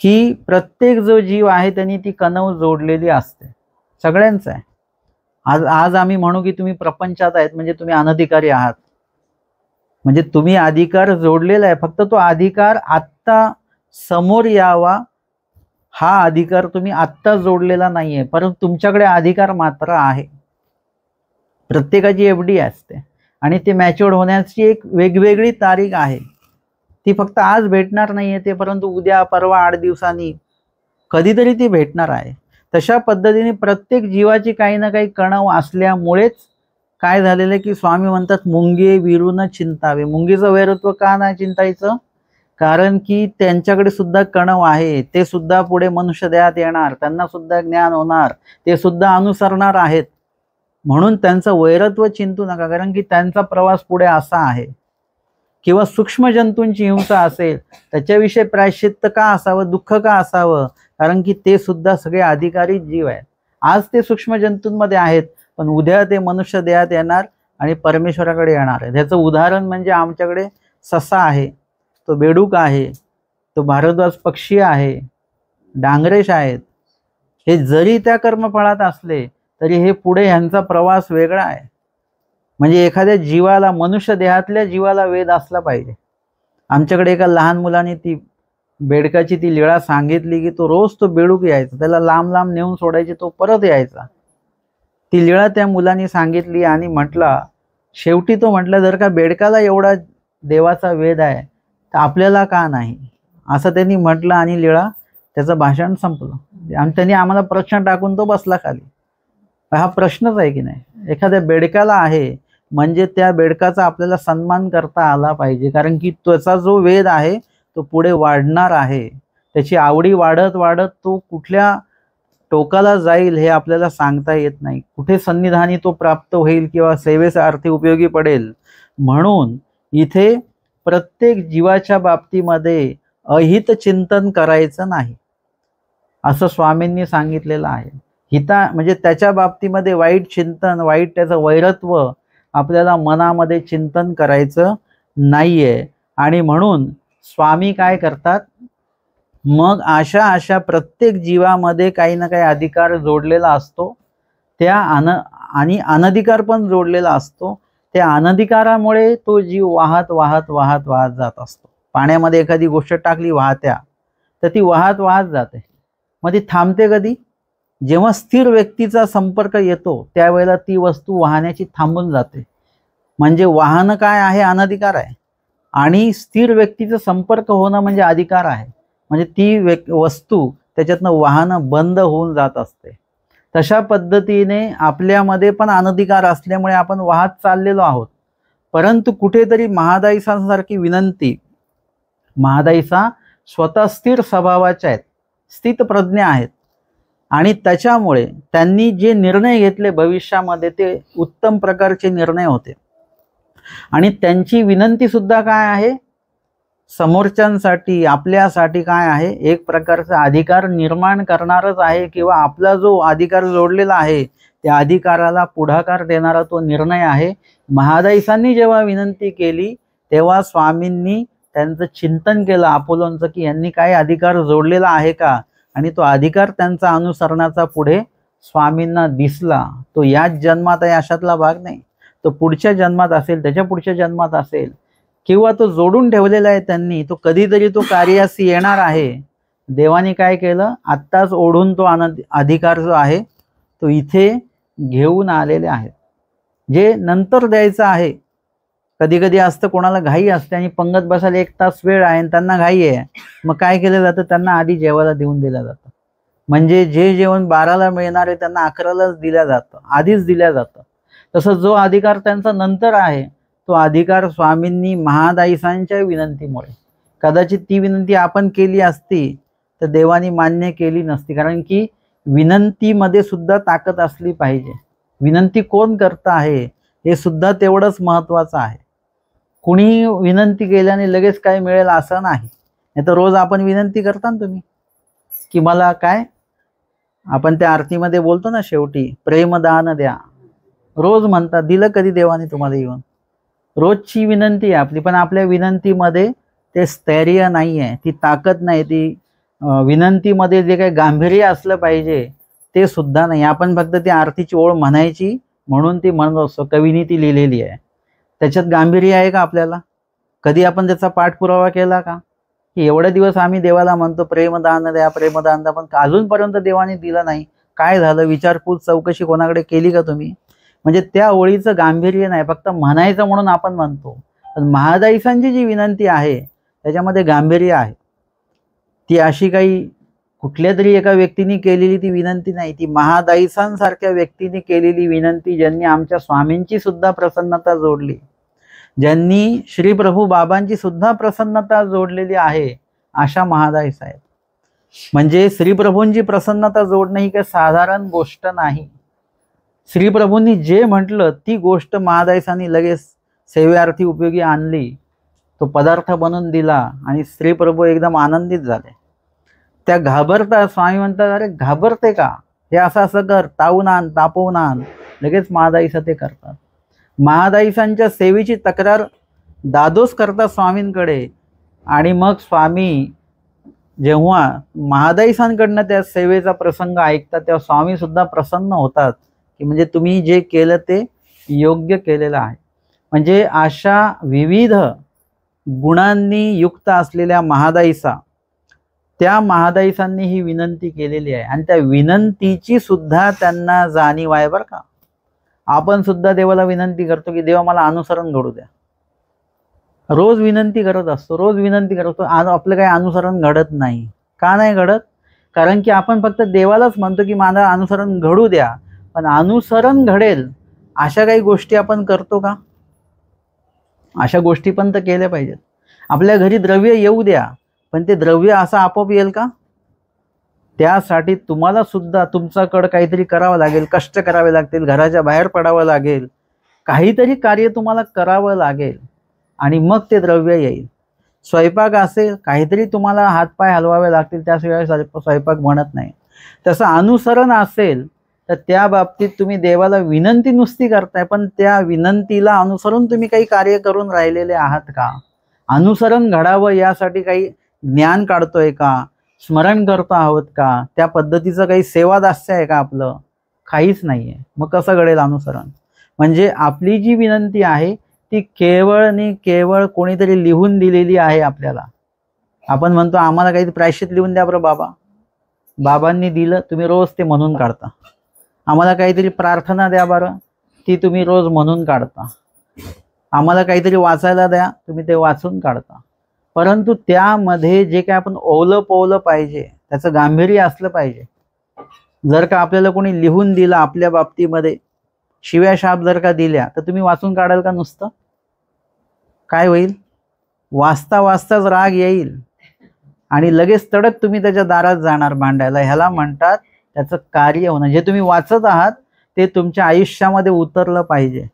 की प्रत्येक जो जीव आहे त्यांनी ती कणव जोडलेली असते, सगळ्यांचं आहे. आज आम्ही म्हणू की तुम्ही प्रपंचात आहेत म्हणजे तुम्ही अनधिकारी आहात, म्हणजे तुम्ही अधिकार जोडलेला आहे, फक्त तो अधिकार आत्ता समोर यावा हा अधिकार तुम्ही आत्ता जोडलेला नाहीये, परंतु तुमच्याकडे अधिकार मात्र आहे. प्रत्येकाची एफडी असते आणि ते मॅच्युअर्ड होण्याची एक वेगवेगळी तारीख आहे, ती फक्त आज भेटणार नाहीये ते, परंतु उद्या परवा 8 दिवसांनी कधीतरी ती भेटणार आहे. तशा पद्धतीने प्रत्येक जीवाची काही ना काही कणव असल्यामुळेच काय झालेलं की स्वामी म्हणतात मुंगे विरून चिंतावे. मुंगीचं वैरत्व का नाही चिंतायचं, कारण की त्यांच्याकडे सुद्धा कणव आहे, ते सुद्धा पुढे मनुष्य देहात येणार, त्यांना सुद्धा ज्ञान होणार, ते सुद्धा अनुसरणार आहेत. म्हणून त्यांचं वैरत्व चिंतू नका, कारण की त्यांचा प्रवास पुढे असा आहे. किंवा सूक्ष्म जंतूंची हिंसा असेल त्याच्याविषयी प्रायश्चित्त का असावं, दुःख का असावं, कारण की ते सुद्धा सगळे अधिकारी जीव आहेत. आज ते सूक्ष्म जंतूंमध्ये आहेत पण उद्या ते मनुष्य देहात येणार आणि परमेश्वराकडे येणार आहे. त्याचं उदाहरण म्हणजे आमच्याकडे ससा आहे, तो बेडूक आहे, तो भारद्वाज पक्षी आहे, डांगरेश आहेत. हे जरी त्या कर्मफळात असले तरी हे पुढे ह्यांचा प्रवास वेगळा आहे. म्हणजे एखाद्या जीवाला, मनुष्य देहातल्या जीवाला वेद असला पाहिजे. आमच्याकडे एका लहान मुलाने ती बेडकाची ती लीळा सांगितली की तो रोज तो बेडूक यायचा, त्याला लांब लांब नेऊन सोडायचे, तो परत यायचा. ती लीळा त्या मुलांनी सांगितली आणि म्हटला, शेवटी तो म्हटला जर का बेडकाला एवढा देवाचा वेद आहे तर आपल्याला का नाही, असं त्यांनी म्हटलं आणि लीळा त्याचं भाषण संपलं. आणि त्यांनी आम्हाला प्रश्न टाकून तो बसला खाली. हा प्रश्नच आहे की नाही, एखाद्या बेडकाला आहे म्हणजे त्या बेडकाचा आपल्याला सन्मान करता आला पाहिजे, कारण की त्याचा जो वेद आहे तो पुढे वाढणार आहे. त्याची आवडी वाढत वाढत तो कुठल्या टोकाला जाईल हे आपल्याला सांगता येत नाही, कुठे सन्निधानी तो प्राप्त होईल किंवा सेवेचा अर्थी उपयोगी पडेल. म्हणून इथे प्रत्येक जीवाच्या बाबतीमध्ये अहित चिंतन करायचं नाही असं स्वामींनी सांगितलेलं आहे. हिता म्हणजे त्याच्या बाबतीमध्ये वाईट चिंतन, वाईट त्याचं वैरत्व आपल्याला मनामध्ये चिंतन करायचं नाहीये. आणि म्हणून स्वामी काय करतात, मग अशा प्रत्येक जीवामध्ये काही ना काही अधिकार जोडलेला असतो, त्या आणि अनधिकार पण जोडलेला असतो. त्या अनधिकारामुळे तो जीव वाहत वाहत वाहत वाहत जात असतो. पाण्यामध्ये एखादी गोष्ट टाकली वाहत्या, तर ती वाहत वाहत जाते. मग ती थांबते कधी, जेव्हा स्थिर व्यक्तीचा संपर्क येतो त्यावेळेला ती वस्तू वाहण्याची थांबून जाते. म्हणजे वाहन काय आहे, अनधिकार आहे, आणि स्थिर व्यक्तीचा संपर्क होणं म्हणजे अधिकार आहे. म्हणजे ती वस्तू त्याच्यातनं वाहनं बंद होऊन जात असते. तशा पद्धतीने आपल्यामध्ये पण अनधिकार असल्यामुळे आपण वाहत चाललेलो आहोत. परंतु कुठेतरी महादाईसांसारखी विनंती, महादाईसा स्वतः स्थिर स्वभावाच्या आहेत, स्थित प्रज्ञा आहेत, आणि त्याच्यामुळे त्यांनी जे निर्णय घेतले भविष्यामध्ये ते उत्तम प्रकारचे निर्णय होते. आणि त्यांची विनंती सुद्धा काय आहे, समोरच्यांसाठी आपल्यासाठी काय आहे, एक प्रकारचा अधिकार निर्माण करणारच आहे, किंवा आपला जो अधिकार जोडलेला आहे त्या अधिकाराला पुढाकार देणारा तो निर्णय आहे. महादाईसांनी जेव्हा विनंती केली तेव्हा स्वामींनी त्यांचं चिंतन केलं अपोलोंचं, की यांनी काही अधिकार जोडलेला आहे का, आणि तो अधिकार त्यांचा अनुसरणाचा पुढे स्वामींना दिसला. तो याच जन्मात आहे अशातला भाग नाही, तो पुढच्या जन्मात असेल, त्याच्या पुढच्या जन्मात असेल, किंवा तो जोडून ठेवलेला आहे त्यांनी, तो कधीतरी तो कार्यासी येणार आहे. देवाने काय केलं, आत्ताच ओढून तो अधिकार जो आहे तो इथे घेऊन आलेले आहेत, जे नंतर द्यायचं आहे. कधी कधी असतं कोणाला घाई असते आणि पंगत बसायला 1 तास वेळ आहे आणि त्यांना घाई आहे, मग काय केलं जातं, त्यांना आधी जेवायला देऊन दिलं जातं. म्हणजे जे जेवण 12ला मिळणार आहे त्यांना 11लाच दिलं जातं, आधीच दिलं जातं. तसं जो अधिकार त्यांचा नंतर आहे तो अधिकार स्वामींनी महादाईसांच्या विनंतीमुळे, कदाचित ती विनंती आपण केली असती तर देवानी मान्य केली नसती, कारण की विनंतीमध्ये सुद्धा ताकद असली पाहिजे. विनंती कोण करत आहे हे सुद्धा तेवढंच महत्त्वाचं आहे. कुणी विनंती केल्याने लगेच काय मिळेल असं नाही. नाही तर रोज आपण विनंती करता ना तुम्ही, की मला काय, आपण त्या आरतीमध्ये बोलतो ना शेवटी, प्रेमदान द्या, रोज म्हणता, दिलं कधी देवाने तुम्हाला येऊन? रोजची विनंती आहे आपली, पण आपल्या विनंतीमध्ये ते स्थैर्य नाही आहे, ती ताकद नाही, ती विनंतीमध्ये जे काही गांभीर्य असलं पाहिजे ते सुद्धा नाही. आपण फक्त ती आरतीची ओळ म्हणायची म्हणून ती म्हणत असतो, कवीने ती लिहिलेली आहे, त्याच्यात गांभीर्य आहे का आपल्याला? कधी आपण त्याचा पाठपुरावा केला का, की एवढे दिवस आम्ही देवाला म्हणतो प्रेमदान द्या, प्रेमदान द्या, पण अजूनपर्यंत देवाने दिलं नाही, काय झालं, विचारपूस चौकशी कोणाकडे केली का तुम्ही? म्हणजे त्या ओळीचं गांभीर्य नाही, फक्त म्हणायचं म्हणून आपण म्हणतो. पण महादाईसांची जी विनंती आहे त्याच्यामध्ये गांभीर्य आहे. ती अशी काही कुठल्या तरी एका व्यक्तीने केलेली ती विनंती नाही, ती महादाईसांसारख्या व्यक्तीने केलेली विनंती, ज्यांनी आमच्या स्वामींची सुद्धा प्रसन्नता जोडली, ज्यांनी श्री प्रभू बाबांची सुद्धा प्रसन्नता जोडलेली आहे, अशा महादाईस आहेत. म्हणजे श्री प्रभूंची प्रसन्नता जोडणं ही काही साधारण गोष्ट नाही. श्री प्रभूंनी जे म्हटलं ती गोष्ट महादाईसांनी लगेच सेवेअर्थी उपयोगी आणली, तो पदार्थ बनवून दिला आणि श्री प्रभू एकदम आनंदित झाले. त्या घाबरता, स्वामी म्हणतात, अरे घाबरते का, हे असं कर, तावून आण, तापवून आण, लगेच महादाईसा ते करतात. महादाईसांच्या सेवेची तक्रार दादोस करतात स्वामींकडे, आणि मग स्वामी जेव्हा महादाईसांकडनं त्या सेवेचा प्रसंग ऐकतात तेव्हा स्वामी सुद्धा प्रसन्न होतात, की म्हणजे तुम्ही जे केलं ते योग्य केलेलं आहे. म्हणजे अशा विविध गुणांनी युक्त असलेल्या महादाईसा, त्या महादाईसांनी ही विनंती केलेली आहे, आणि त्या विनंतीची सुद्धा त्यांना जाणीव आहे बरं का. आपण सुद्धा देवाला विनंती करतो की देवा मला अनुसरण घडू द्या, रोज विनंती करत असतो, रोज विनंती करतो, आज आपलं काही अनुसरण घडत नाही. का नाही घडत? कारण की आपण फक्त देवालाच म्हणतो की माझं अनुसरण घडू द्या, पण अनुसरण घडेल अशा काही गोष्टी आपण करतो का? अशा गोष्टी पण तर केल्या पाहिजेत. आपल्या घरी द्रव्य येऊ द्या, पण ते द्रव्य असं आपोआप येईल का? त्यासाठी तुम्हाला सुद्धा तुमच्याकडं काहीतरी करावं लागेल, कष्ट करावे लागतील, घराच्या बाहेर पडावं लागेल, काहीतरी कार्य तुम्हाला करावं लागेल आणि मग ते द्रव्य येईल. स्वयंपाक असेल, काहीतरी तुम्हाला हातपाय हलवावे लागतील, त्याशिवाय स्वयंपाक बनत नाही. तसं अनुसरण असेल तर त्या बाबतीत तुम्ही देवाला विनंती नुसती करताय, पण त्या विनंतीला अनुसरून तुम्ही काही कार्य करून राहिलेले आहात का? अनुसरण घडावं यासाठी काही ज्ञान काढतोय का? स्मरण करतो आहोत का? त्या पद्धतीचं काही सेवादास्य आहे का आपलं? काहीच नाहीये. मग कसं घडेल अनुसरण? म्हणजे आपली जी विनंती आहे ती केवळ आणि केवळ कोणीतरी लिहून दिलेली आहे आपल्याला. आपण म्हणतो आम्हाला काही प्रायश्चित लिहून द्या बरं बाबा. बाबांनी दिलं, तुम्ही रोज ते म्हणून काढता. आम्हाला काहीतरी प्रार्थना द्या बरं, ती तुम्ही रोज म्हणून काढता. आम्हाला काहीतरी वाचायला द्या, तुम्ही ते वाचून काढता. परंतु त्यामध्ये जे काय आपण ओवलं पोवलं पाहिजे, त्याचं गांभीर्य असलं पाहिजे. जर का आपल्याला कोणी लिहून दिलं आपल्या बाबतीमध्ये, शिव्या शाप जर का दिल्या, तर तुम्ही वाचून काढाल का नुसतं? काय होईल? वाचता वाचताच राग येईल आणि लगेच तडक तुम्ही त्याच्या दारात जाणार भांडायला. ह्याला म्हणतात त्याचं कार्य होणं. जे तुम्ही वाचत आहात ते तुमच्या आयुष्यामध्ये उतरलं पाहिजे.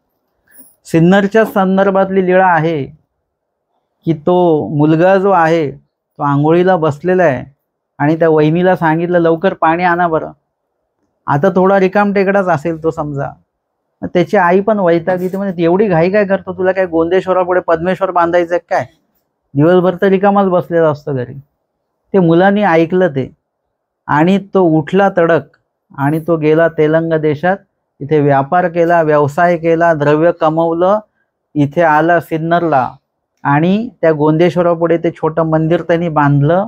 सिन्नरच्या संदर्भातली लीळा आहे की तो मुलगा जो आहे तो आंघोळीला बसलेला आहे आणि त्या वहिनीला सांगितलं लवकर पाणी आणा बरं. आता थोडा रिकामटेकडाच असेल तो समजा. त्याची आई पण वैतागली, म्हणजे एवढी घाई काय करतो, तुला काय गोंदेश्वरापुढे पद्मेश्वर बांधायचं काय? दिवसभर तर रिकामाच बसलेला असतो घरी. ते मुलांनी ऐकलं ते आणि तो उठला तडक आणि तो गेला तेलंग देशात. इथे व्यापार केला, व्यवसाय केला, द्रव्य कमवलं, इथे आला सिन्नरला आणि त्या गोंदेश्वरापुढे ते छोटं मंदिर त्यांनी बांधलं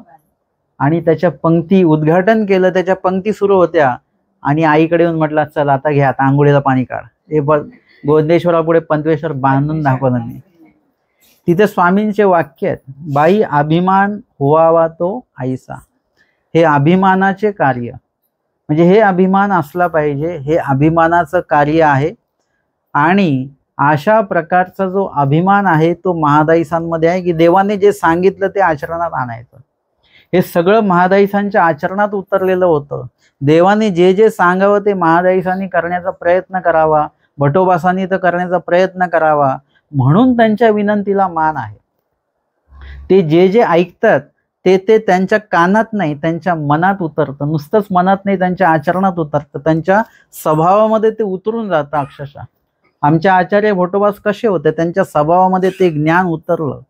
आणि त्याच्या पंक्ती उद्घाटन केलं. त्याच्या पंक्ती सुरू होत्या आणि आईकडे येऊन म्हटलं चल आता घ्या, आंघोळीला पाणी काढ. हे बघ गोंदेश्वरापुढे पंचवेश्वर बांधून दाखवलं मी. तिथे स्वामींचे वाक्य आहेत, बाई अभिमान होवावा तो आईसा. हे अभिमानाचे कार्य, म्हणजे हे अभिमान असला पाहिजे, हे अभिमानाचं कार्य आहे. आणि अशा प्रकारचा जो अभिमान आहे तो महादाईसांमध्ये आहे की देवाने जे सांगितलं ते आचरणात आणायचं. हे सगळं महादाईसांच्या आचरणात उतरलेलं होतं. देवाने जे जे सांगावं ते महादाईसांनी करण्याचा प्रयत्न करावा, भटोबासांनी तर करण्याचा प्रयत्न करावा, म्हणून त्यांच्या विनंतीला मान आहे. ते जे जे ऐकतात ते ते त्यांच्या कानात नाही, त्यांच्या मनात उतरतं. नुसतंच मनात नाही, त्यांच्या आचरणात उतरतं, त्यांच्या स्वभावामध्ये ते उतरून जातं अक्षरशः. आमच्या आचार्य भटोबास कसे होते, त्यांच्या स्वभावामध्ये ते ज्ञान उतरलं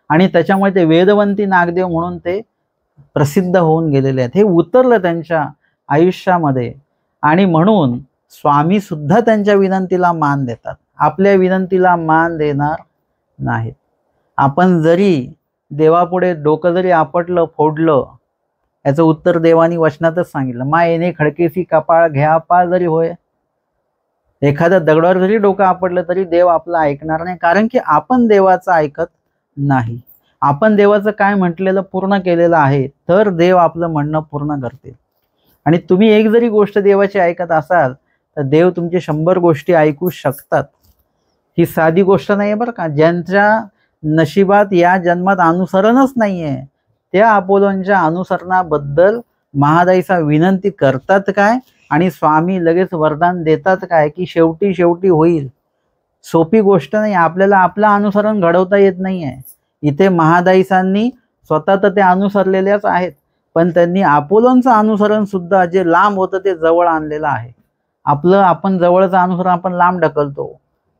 आणि त्याच्यामुळे ते वेदवंती नागदेव म्हणून ते प्रसिद्ध होऊन गेलेले आहेत. हे उतरलं त्यांच्या आयुष्यामध्ये आणि म्हणून स्वामी सुद्धा त्यांच्या विनंतीला मान देतात, आपल्या विनंतीला मान देणार नाहीत. आपण जरी देवापुढे डोकं जरी आपटलं, फोडलं, याचं उत्तर देवानी वचनातच सांगितलं, मा येणे खडकेसी कपाळ घ्या पा जरी होय. एखाद्या दगडावर जरी डोकं आपटलं तरी देव आपलं ऐकणार नाही, कारण की आपण देवाचं ऐकत नाही. आपण देवाचं काय म्हटलेलं पूर्ण केलेलं आहे, तर देव आपलं म्हणणं पूर्ण करतील. आणि तुम्ही एक जरी गोष्ट देवाची ऐकत असाल तर देव तुमची 100 गोष्टी ऐकू शकतात. ही साधी गोष्ट नाही बरं का. ज्यांच्या नशिबात या जन्मात अनुसरणच नाहीये, त्या अपोलोंच्या अनुसरणाबद्दल महादाईसा विनंती करतात काय आणि स्वामी लगेच वरदान देतात काय की शेवटी शेवटी होईल. सोपी गोष्ट नाही. आपल्याला आपलं अनुसरण घडवता येत नाहीये. इथे महादाईसांनी स्वतः तर ते अनुसरलेल्याच आहेत, पण त्यांनी अपोलोंचं अनुसरण सुद्धा जे लांब होतं ते जवळ आणलेलं आहे. आपण जवळचं अनुसरण आपण लांब ढकलतो,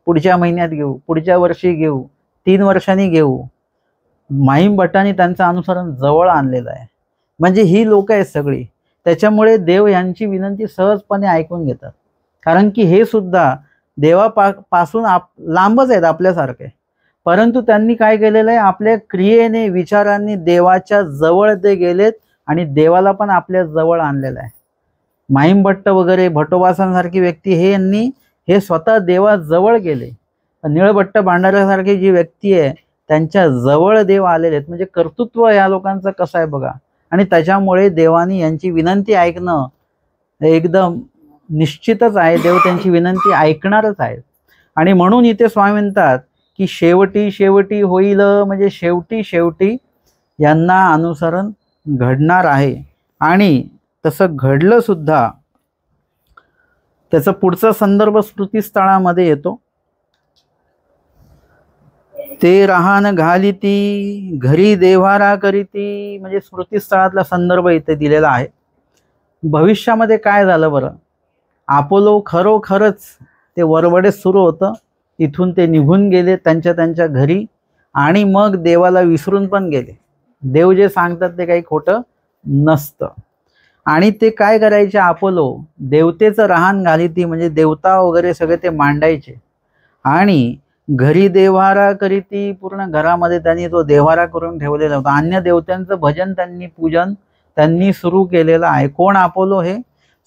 पुढच्या महिन्यात घेऊ, पुढच्या वर्षी घेऊ, 3 वर्षांनी घेऊ. माहीम भट्टांनी त्यांचं अनुसरण जवळ आणलेलं आहे. म्हणजे ही लोक आहेत सगळी. त्याच्यामुळे देव यांची विनंती सहजपणे ऐकून घेतात, कारण की हे सुद्धा देवापासून लांबच आहेत आपल्यासारखे. परंतु त्यांनी काय केलेलं आहे, आपल्या क्रियेने विचारांनी देवाच्या जवळ ते गेलेत आणि देवाला पण आपल्या जवळ आणलेलं आहे. माहीम भट्ट वगैरे भटोबासांसारखी व्यक्ती हे स्वतः देवाजवळ गेले. निळभट्ट भांडाऱ्यासारखी जी व्यक्ती आहे त्यांच्या जवळ देव आलेले आहेत. म्हणजे कर्तृत्व या लोकांचं कसं आहे बघा. आणि त्याच्यामुळे देवानी यांची विनंती ऐकणं एकदम निश्चितच आहे. देव त्यांची विनंती ऐकणारच आहेत. आणि म्हणून इथे स्वामी म्हणतात की शेवटी शेवटी होईल, म्हणजे शेवटी शेवटी यांना अनुसरण घडणार आहे. आणि तसं घडलं सुद्धा. त्याचा पुढचा संदर्भ स्मृतीस्थळामध्ये येतो. ते राहान घालिती घरी देव्हारा करीती, म्हणजे स्मृतीस्थळातला संदर्भ इथे दिलेला आहे. भविष्यामध्ये काय झालं बरं, अपोलो खरोखरच ते वरवडे सुरू होतं, तिथून ते निघून गेले त्यांच्या त्यांच्या घरी आणि मग देवाला विसरून पण गेले. देव जे सांगतात ते काही खोटं नसतं. आणि ते काय करायचे, अपोलो देवतेचं राहण घालिती, म्हणजे देवता वगैरे सगळे ते मांडायचे आणि घरी देव्हारा करीती, पूर्ण घरामध्ये त्यांनी तो देव्हारा करून ठेवलेला होता. अन्य देवतांचं भजन त्यांनी, पूजन त्यांनी सुरू केलेलं आहे. कोण अपोलो, हे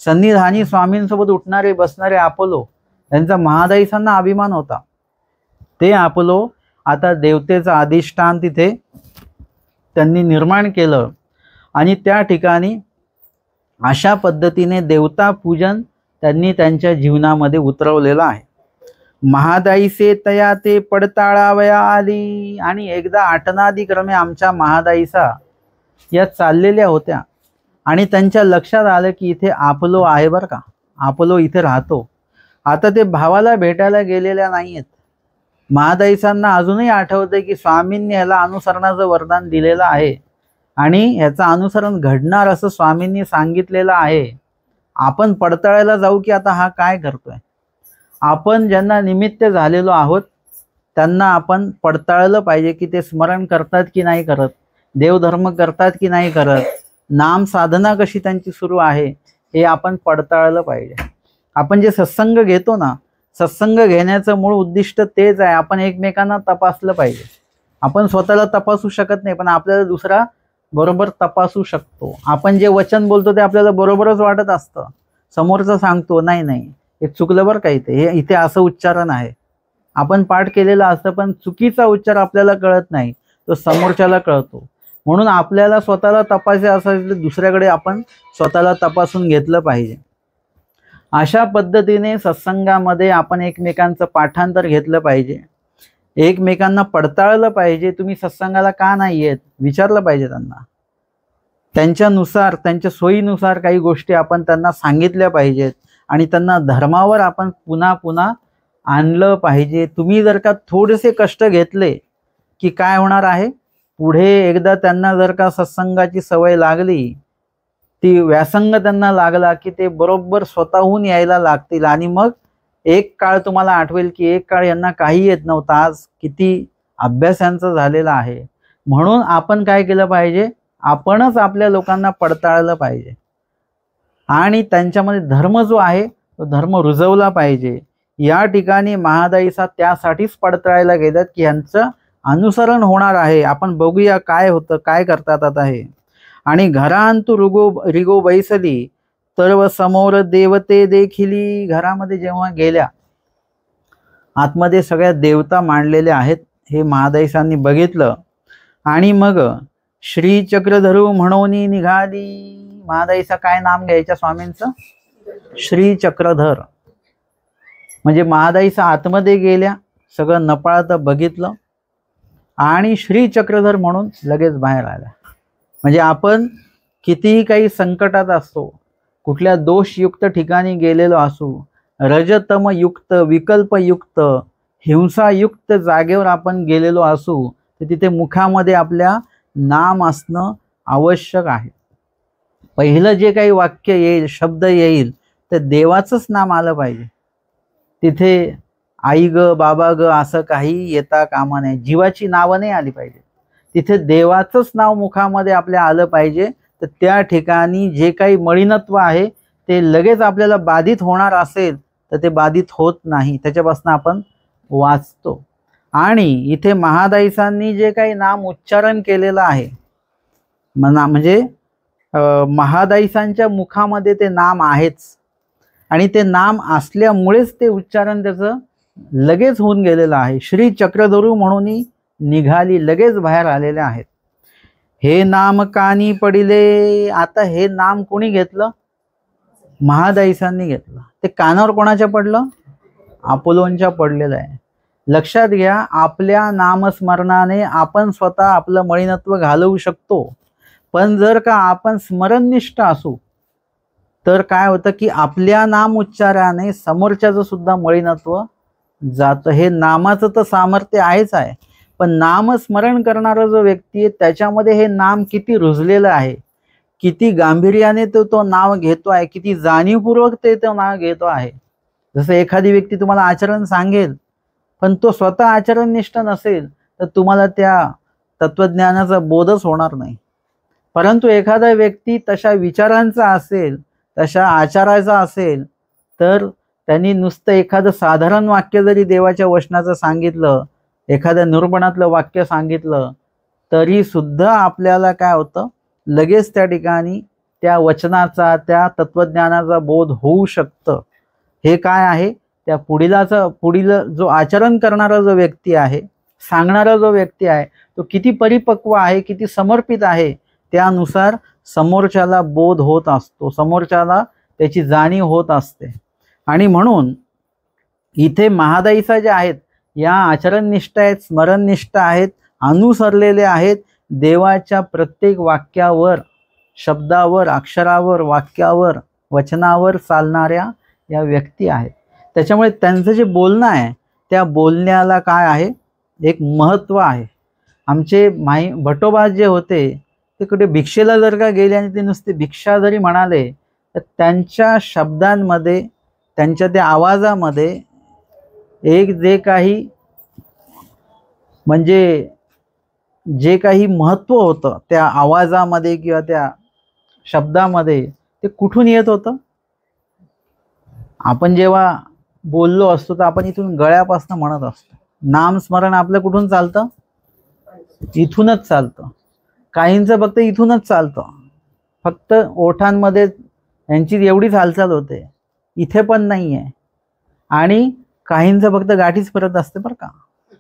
सन्निधानी स्वामींसोबत उठणारे बसणारे अपोलो, त्यांचा महादाईसांना अभिमान होता. ते अपोलो आता देवतेचं अधिष्ठान तिथे त्यांनी निर्माण केलं आणि त्या ठिकाणी अशा पद्धतीने देवता पूजन त्यांनी त्यांच्या जीवनामध्ये उतरवलेलं आहे. महादाईसे तया ते पडताळावया आली, आणि एकदा आटनादिक्रमे आमच्या महादाईसा या चाललेल्या होत्या आणि त्यांच्या लक्षात आलं की इथे अपोलो आहे बरं का, अपोलो इथे राहतो. आता ते भावाला भेटायला गेलेल्या नाही आहेत. महादाईसांना अजूनही आठवतंय की स्वामींनी याला अनुसरणाचं वरदान दिलेलं आहे आणि याचं अनुसरण घडणार असं स्वामींनी सांगितलेलं आहे. आपण पडताळायला जाऊ की आता हा काय करतोय. आपण ज्यांना निमित्त झालेलो आहोत त्यांना आपण पडताळलं पाहिजे की ते स्मरण करतात की नाही करत, देवधर्म करतात की नाही करत, नाम साधना कशी त्यांची सुरू आहे हे आपण पडताळलं पाहिजे. आपण जे सत्संग घेतो ना, सत्संग घेण्याचं मूळ उद्दिष्ट तेच आहे, आपण एकमेकांना तपासलं पाहिजे. आपण स्वतःला तपासू शकत नाही पण आपल्याला दुसरा बरोबर तपासू शकतो. आपण जे वचन बोलतो ते आपल्याला बरोबरच वाटत असतं, समोरचं सांगतो नाही नाही हे चुकलं बरं का, इथे असं उच्चारण आहे. आपण पाठ केलेलं असतं पण चुकीचा उच्चार आपल्याला कळत नाही, तो समोरच्याला कळतो. म्हणून आपल्याला स्वतःला तपासायचं असेल दुसऱ्याकडे आपण स्वतःला तपासून घेतलं पाहिजे. अशा पद्धतीने सत्संगामध्ये आपण एकमेकांचं पाठांतर घेतलं पाहिजे, एकमेकांना पडताळलं पाहिजे. तुम्ही सत्संगाला का नाही येत विचारलं पाहिजे त्यांना. त्यांच्यानुसार, त्यांच्या सोयीनुसार काही गोष्टी आपण त्यांना सांगितल्या पाहिजेत आणि त्यांना धर्मावर आपण पुन्हा पुन्हा आणलं पाहिजे. तुम्ही जर का थोडेसे कष्ट घेतले की काय होणार आहे, पुढे एकदा त्यांना जर का सत्संगाची सवय लागली, ती व्यासंग त्यांना लागला की ते बरोबर स्वतःहून यायला लागतील. आणि मग एक काळ तुम्हाला आठवेल की एक काळ यांना काही येत नव्हतं, आज किती अभ्यास यांचा झालेला आहे. म्हणून आपण काय केलं पाहिजे, आपणच आपल्या लोकांना पडताळलं पाहिजे आणि त्यांच्यामध्ये धर्म जो आहे तो धर्म रुजवला पाहिजे. या ठिकाणी महादाईसा त्यासाठीच पडताळायला गेल्यात की यांचं अनुसरण होणार आहे. आपण बघूया काय होतं, काय करतात आता हे. आणि घरांतू रिगो बैसली सर्व समोर देवते देखिली. घरामध्ये जेव्हा गेल्या, आतमध्ये सगळ्या देवता मांडलेल्या आहेत हे महादाईसांनी बघितलं आणि मग श्री चक्रधरू म्हणून निघाली. महादाईसा काय नाम घ्यायच्या स्वामींचं, श्री चक्रधर. म्हणजे महादाईसा आतमध्ये गेल्या, सगळं नपाळत बघितलं आणि श्री चक्रधर म्हणून लगेच बाहेर आल्या. म्हणजे आपण कितीही काही संकटात असतो, कुठल्या दोषयुक्त ठिकाणी गेलेलो असू, रजतमयुक्त, विकल्पयुक्त, हिंसायुक्त जागेवर आपण गेलेलो असू, तर तिथे मुखामध्ये आपल्या नाम असणं आवश्यक आहे. पहिलं जे काही वाक्य येईल, शब्द येईल, तर देवाचंच नाम आलं पाहिजे. तिथे आई ग, बाबा ग असं काही येता कामा नये, जीवाची नावं नाही आली पाहिजे. तिथे देवाचंच नाव मुखामध्ये आपल्या आलं पाहिजे. तर त्या ठिकाणी जे काही मलिनत्व आहे ते लगेच आपल्याला बाधित होणार असेल तर ते बाधित होत नाही, त्याच्यापासून आपण वाचतो. आणि इथे महादाईसांनी जे काही नाम उच्चारण केलेलं आहे, म्हणजे महादाईसांच्या मुखामध्ये ते नाम आहेच आणि ते नाम असल्यामुळेच ते उच्चारण त्याचं लगेच होऊन गेलेलं आहे. श्री चक्रधरू म्हणून निघाली, लगेच बाहेर आलेले आहेत. हे नाम कानी पडिले. आता हे नाम कोणी घेतलं, महादाईसांनी घेतलं. ते कानावर कोणाच्या पडलं, अपोलोंच्या पडलेलं आहे. लक्षात घ्या, आपल्या नामस्मरणाने आपण स्वतः आपलं मलिनत्व घालवू शकतो. पण जर का आपण स्मरणनिष्ठ असू, तर काय होतं की आपल्या नाम उच्चाराने समोरच्याचं सुद्धा मळीनत्व जातं. हे नामाचं तर सामर्थ्य आहेच आहे, पण नामस्मरण करणारा जो व्यक्ती आहे त्याच्यामध्ये हे नाम किती रुजलेलं आहे, किती गांभीर्याने तो नाव घेतो आहे, किती जाणीवपूर्वक ते नाव घेतो आहे. जसं एखादी व्यक्ती तुम्हाला आचरण सांगेल, पण तो स्वतः आचरणनिष्ठ नसेल तर तुम्हाला त्या तत्वज्ञानाचा बोधच होणार नाही. परंतु एखादा व्यक्ती तशा विचारांचा असेल, तशा आचाराचा असेल, तर त्यांनी नुसतं एखादं साधारण वाक्य जरी देवाच्या वचनाचं सांगितलं, एखाद्या निरूपणातलं वाक्य सांगितलं, तरी सुद्धा आपल्याला काय होतं, लगेच त्या ठिकाणी त्या वचनाचा, त्या तत्वज्ञानाचा बोध होऊ शकतं. हे काय आहे, त्या पुढील जो आचरण करणारा जो व्यक्ती आहे, सांगणारा जो व्यक्ती आहे, तो किती परिपक्व आहे, किती समर्पित आहे, त्यानुसार समोरच्याला बोध होत असतो, समोरच्याला त्याची जाणीव होत असते. आणि म्हणून इथे महादाईसा जे आहेत या आचरणनिष्ठ आहेत, स्मरणनिष्ठ आहेत, अनुसरलेले आहेत, देवाच्या प्रत्येक वाक्यावर, शब्दावर, अक्षरावर, वाक्यावर, वचनावर चालणाऱ्या या व्यक्ती आहेत. त्याच्यामुळे त्यांचं जे बोलणं आहे त्या बोलण्याला काय आहे, एक महत्त्व आहे. आमचे भटोबा जे होते ते कुठे भिक्षेला जर का गेले आणि ते नुसते भिक्षा जरी म्हणाले, तर त्यांच्या शब्दांमध्ये, त्यांच्या त्या आवाजामध्ये एक जे काही म्हणजे जे काही महत्त्व होतं त्या आवाजामध्ये किंवा त्या शब्दामध्ये, ते कुठून येत होतं. आपण जेव्हा बोललो असतो तर आपण इथून गळ्यापासून म्हणत असतो. नामस्मरण आपलं कुठून चालतं, इथूनच चालतं. काहींचं फक्त इथूनच चालतं, फक्त ओठांमध्ये यांची एवढीच हालचाल होते, इथे पण नाही आहे. आणि काहींचं फक्त गाठीच फिरत असते बरं का,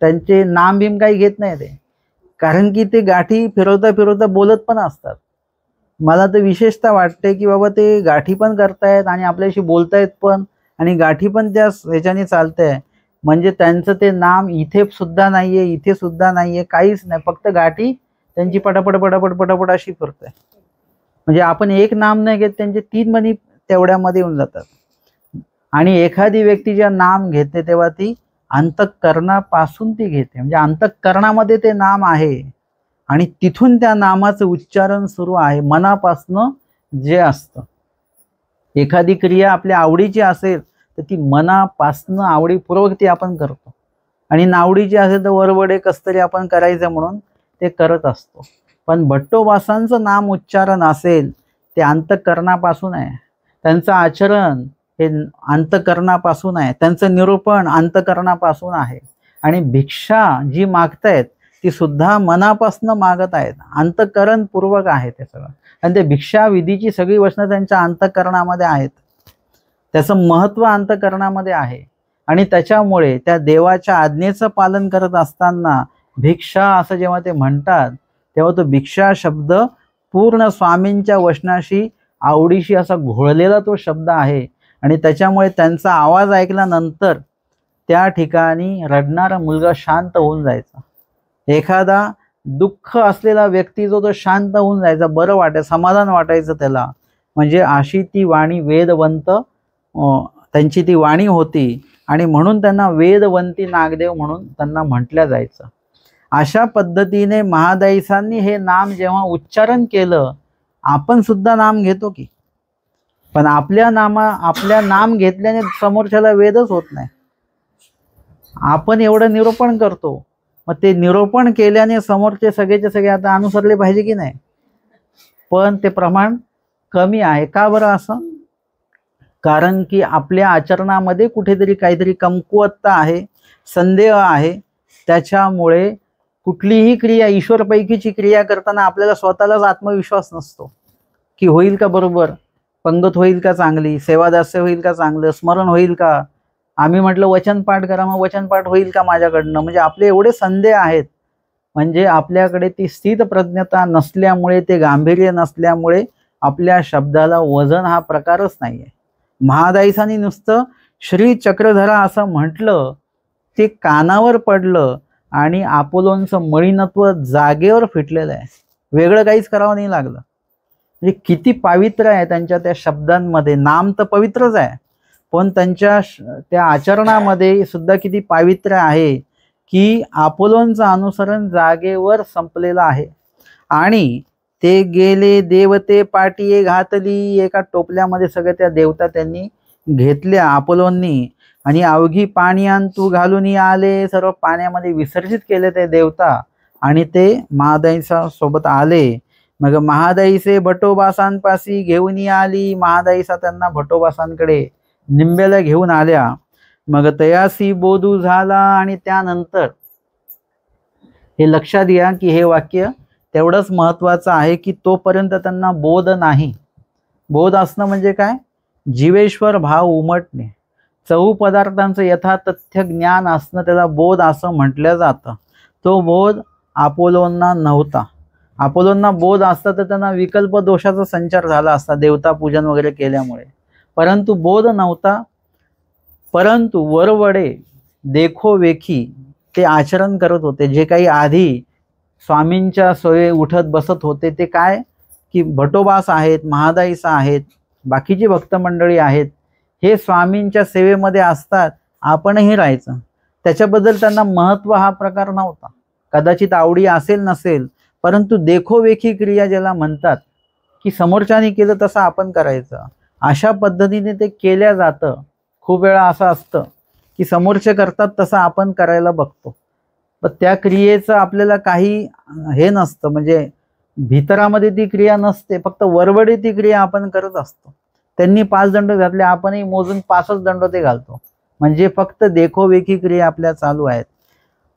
त्यांचे नाम भीम काही घेत नाही ते, कारण की ते गाठी फिरवता फिरवता बोलत पण असतात. मला तर विशेषतः वाटते की बाबा ते गाठी पण करतायत आणि आपल्याशी बोलतायत पण, आणि गाठी पण त्या ह्याच्याने चालतंय. म्हणजे त्यांचं ते नाम इथे सुद्धा नाहीये, इथे सुद्धा नाहीये, काहीच नाही, फक्त गाठी त्यांची पटापट पटापट पटापट अशी फिरते. म्हणजे आपण एक नाम नाही घेत, त्यांचे 3 मनी तेवढ्यामध्ये येऊन जातात. आणि एखादी व्यक्ती जेव्हा नाम घेते तेव्हा ती अंतःकरणापासून ती घेते, म्हणजे अंतःकरणामध्ये ते नाम आहे आणि तिथून त्या नामाचं उच्चारण सुरू आहे, मनापासनं जे असतं. एखादी क्रिया आपल्या आवडीची असेल तर ती मनापासनं आवडीपूर्वक ती आपण करतो, आणि नावडीची असेल तर वरवडे कसतरी आपण करायचं म्हणून ते करत असतो. पण भट्टोबासांचं नाम उच्चारण असेल ते अंतःकरणापासून आहे, त्यांचं आचरण हे अंतःकरणापासून आहे, त्यांचं निरूपण अंतःकरणापासून आहे. आणि भिक्षा जी मागतायत ती सुद्धा मनापासून मागत आहेत, अंतःकरणपूर्वक आहे ते सगळं. आणि ते भिक्षा विधीची सगळी वचनं त्यांच्या अंतःकरणामध्ये आहेत, त्याचं महत्त्व अंतःकरणामध्ये आहे. आणि त्याच्यामुळे त्या देवाच्या आज्ञेचं पालन करत असताना भिक्षा असं जेव्हा ते म्हणतात तेव्हा तो भिक्षा शब्द पूर्ण स्वामींच्या वचनाशी आवडीशी असा घोळलेला तो शब्द आहे. आणि त्याच्यामुळे त्यांचा आवाज ऐकल्यानंतर त्या ठिकाणी रडणारा मुलगा शांत होऊन जायचा. एखादा दुःख असलेला व्यक्ती जो तो शांत होऊन जायचा, बरं वाटायचं, समाधान वाटायचं त्याला. म्हणजे अशी ती वाणी वेदवंत त्यांची ती वाणी होती, आणि म्हणून त्यांना वेदवंती नागदेव म्हणून त्यांना म्हटलं जायचं. अशा पद्धतीने महादाईसांनी हे नाम जेव्हा उच्चारण केलं, आपण सुद्धा नाम घेतो की, पण आपल्या नाम घेतल्याने समोरच्याला वेदच होत नाही. आपण एवढं निरूपण करतो, मग ते निरूपण केल्याने समोरचे सगळेचे सगळे आता अनुसरले पाहिजे की नाही, पण ते प्रमाण कमी आहे. का बरं असं? कारण की आपल्या आचरणामध्ये कुठेतरी काहीतरी कमकुवतता आहे, संदेह आहे. त्याच्यामुळे कुठलीही क्रिया, ईश्वरपैकीची क्रिया करताना आपल्याला स्वतःलाच आत्मविश्वास नसतो की होईल का बरोबर, पंगत होईल का चांगली, सेवादास्य होईल का चांगलं, स्मरण होईल का, आम्ही म्हटलं वचनपाठ करा, मग वचनपाठ होईल का माझ्याकडनं. म्हणजे आपले एवढे संदेह आहेत. म्हणजे आपल्याकडे ती स्थित प्रज्ञता नसल्यामुळे, ते गांभीर्य नसल्यामुळे आपल्या शब्दाला वजन हा प्रकारच नाही आहे. महादाईसांनी नुसतं श्री चक्रधरा असं म्हटलं, ते कानावर पडलं आणि अपोलोंचं मळीनत्व जागेवर फिटलेलं आहे, वेगळं काहीच करावं नाही लागलं. म्हणजे किती पावित्र्य आहे त्यांच्या त्या शब्दांमध्ये. नाम तर पवित्रच आहे, पण त्यांच्या त्या आचरणामध्ये सुद्धा किती पावित्र्य आहे की अपोलोनचं अनुसरण जागेवर संपलेलं आहे. आणि ते गेले देवते पाटिये घातली, एका टोपल्यामध्ये सगळ्या त्या देवता त्यांनी घेतल्या अपोलोननी, आणि अवघी पाण्यान तू घालून आले, सर्व पाण्यामध्ये विसर्जित केले ते देवता, आणि ते महादाईसा सोबत आले. मग महादाईसे भटोबासांपाशी घेऊन आली, महादाईसा त्यांना भटोबासांकडे निंबेला घेऊन आल्या. मग तयासी बोधू झाला, आणि त्यानंतर हे लक्षात घ्या की हे वाक्य तेवढंच महत्वाचं आहे की तोपर्यंत त्यांना बोध नाही. बोध असणं म्हणजे काय? जीवेश्वर भाव उमटणे, चहू पदार्थांचं यथातथ्य ज्ञान असणं त्याला बोध असं म्हटलं जातं. तो बोध अपोलोंना नव्हता. अपोलोंना बोध असता तर त्यांना विकल्प दोषाचा संचार झाला असता देवता पूजन वगैरे केल्यामुळे, परंतु बोध नव्हता. परंतु वरवडे देखो वेखी ते आचरण करत होते. जे काही आधी स्वामींच्या सोयी उठत बसत होते ते काय की भटोबास आहेत, महादाईसा आहेत, बाकीची भक्त मंडळी आहेत, हे स्वामींच्या सेवेमध्ये असतात, आपणही राहायचं. त्याच्याबद्दल त्यांना महत्त्व हा प्रकार नव्हता. कदाचित आवडी असेल नसेल, परंतु देखोवेखी क्रिया ज्याला म्हणतात की समोरच्याने केलं तसं आपण करायचं, अशा पद्धतीने ते केल्या जातं. खूप वेळा असं असतं की समोरचे करतात तसं आपण करायला बघतो, पण त्या क्रियेचं आपल्याला काही हे नसतं, म्हणजे भितरामध्ये ती क्रिया नसते, फक्त वरवडी ती क्रिया आपण करत असतो. त्यांनी 5 दंड घातले, आपणही मोजून 5च दंड ते घालतो, म्हणजे फक्त देखोवेखी क्रिया आपल्या चालू आहेत.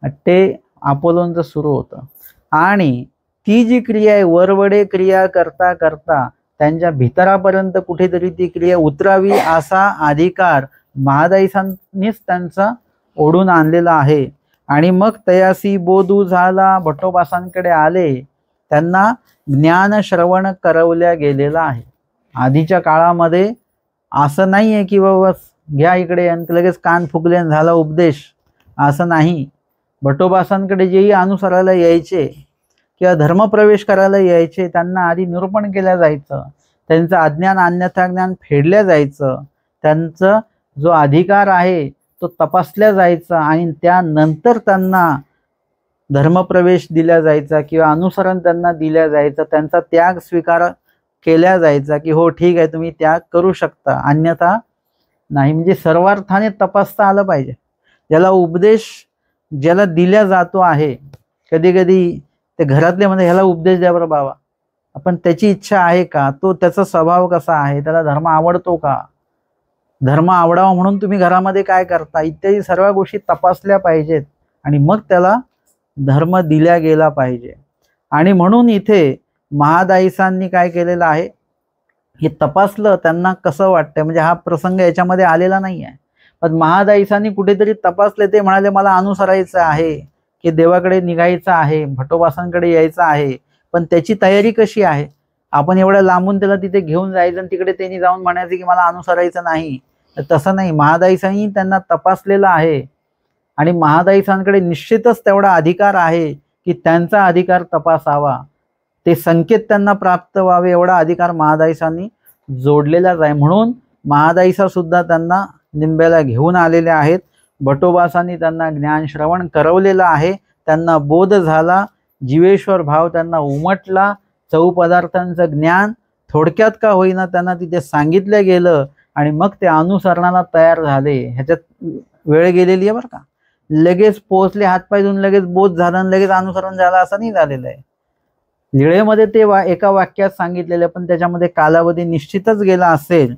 ते अपोलोंचं सुरू होतं. आणि ती जी क्रिया आहे वरवडे क्रिया करता करता त्यांच्या भितरापर्यंत कुठेतरी ती क्रिया उतरावी असा अधिकार महादाईसांनीच त्यांचा ओढून आणलेला आहे. आणि मग तयासी बोधू झाला, भट्टोबासांकडे आले, त्यांना ज्ञान श्रवण करवल्या गेलेला आहे. आधीच्या काळामध्ये असं नाही आहे की बाबा घ्या इकडे आणि लगेच कान फुगले झाला उपदेश, असं नाही. भट्टोबासांकडे जेही अनुसरायला यायचे किंवा धर्मप्रवेश करायला यायचे त्यांना आधी निरूपण केल्या जायचं, त्यांचं अज्ञान अन्यथा ज्ञान फेडल्या जायचं, त्यांचं जो अधिकार आहे तो तपासल्या जायचा, आणि त्यानंतर त्यांना धर्मप्रवेश दिला जायचा किंवा अनुसरण त्यांना दिल्या जायचं, त्यांचा त्याग स्वीकार केल्या जायचा की हो ठीक आहे तुम्ही त्याग करू शकता, अन्यथा नाही. म्हणजे सर्वार्थाने तपासता आलं पाहिजे. ज्याला उपदेश ज्याला दिल्या जातो आहे, कधी कधी ते घरातले म्हणजे ह्याला उपदेश द्या बरं बाबा, आपण त्याची इच्छा आहे का, तो त्याचा स्वभाव कसा आहे, त्याला धर्म आवडतो का, धर्म आवडावा म्हणून तुम्ही घरामध्ये काय करता, इत्यादी सर्व गोष्टी तपासल्या पाहिजेत आणि मग त्याला धर्म दिला गेला पाहिजे. आणि म्हणून इथे महादाईसांनी काय केलेलं आहे, हे तपासलं त्यांना कसं वाटतंय, म्हणजे हा प्रसंग याच्यामध्ये आलेला नाही आहे, पण महादाईसांनी कुठेतरी तपासले. ते म्हणाले मला अनुसरायचं आहे की देवाकडे निघायचं आहे, भट्टोबासांकडे यायचं आहे, पण त्याची तयारी कशी आहे. आपण एवढ्या लांबून त्याला तिथे घेऊन जायचं आणि तिकडे त्यांनी जाऊन म्हणायचं की मला अनुसरायचं नाही, तर तसं नाही. महादाईसांनी त्यांना तपासलेलं आहे आणि महादाईसांकडे निश्चितच तेवढा अधिकार आहे की त्यांचा अधिकार तपासावा, ते संकेत त्यांना प्राप्त व्हावे, एवढा अधिकार महादाईसांनी जोडलेलाच आहे. म्हणून महादाईसा सुद्धा त्यांना निंब्याला घेऊन आलेले आहेत. भट्टोबासांनी त्यांना ज्ञान श्रवण करवलेलं आहे, त्यांना बोध झाला, जीवेश्वर भाव त्यांना उमटला, चव पदार्थांचं ज्ञान थोडक्यात का होईना त्यांना तिथे सांगितलं गेलं आणि मग ते अनुसरणाला तयार झाले. ह्याच्यात वेळ गेलेली आहे बरं का. लगेच पोहोचले, हातपाय धुवून लगेच बोध झाला आणि लगेच अनुसरण झालं असं नाही झालेलं आहे. लीळेमध्ये ते एका वाक्यात सांगितलेलं, पण त्याच्यामध्ये कालावधी निश्चितच गेला असेल.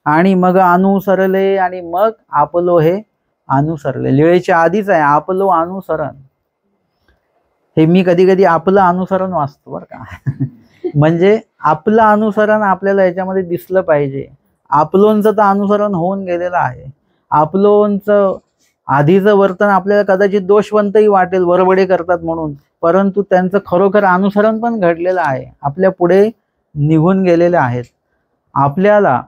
आणि मग अनुसरले आणि मग आपलो हे अनुसरले. लीळेच्या आधीच आहे आपलो अनुसरण. हे मी कधी कधी आपलं अनुसरण वाचतो बरं का. म्हणजे आपलं अनुसरण आपल्याला याच्यामध्ये दिसलं पाहिजे. आपलोंचं तर अनुसरण होऊन गेलेलं आहे. आपलोंचं आधीचं वर्तन आपल्याला कदाचित दोषवंतही वाटेल, वरवडे करतात म्हणून, परंतु त्यांचं खरोखर अनुसरण पण घडलेलं आहे, आपल्या पुढे निघून गेलेले आहेत. आपल्याला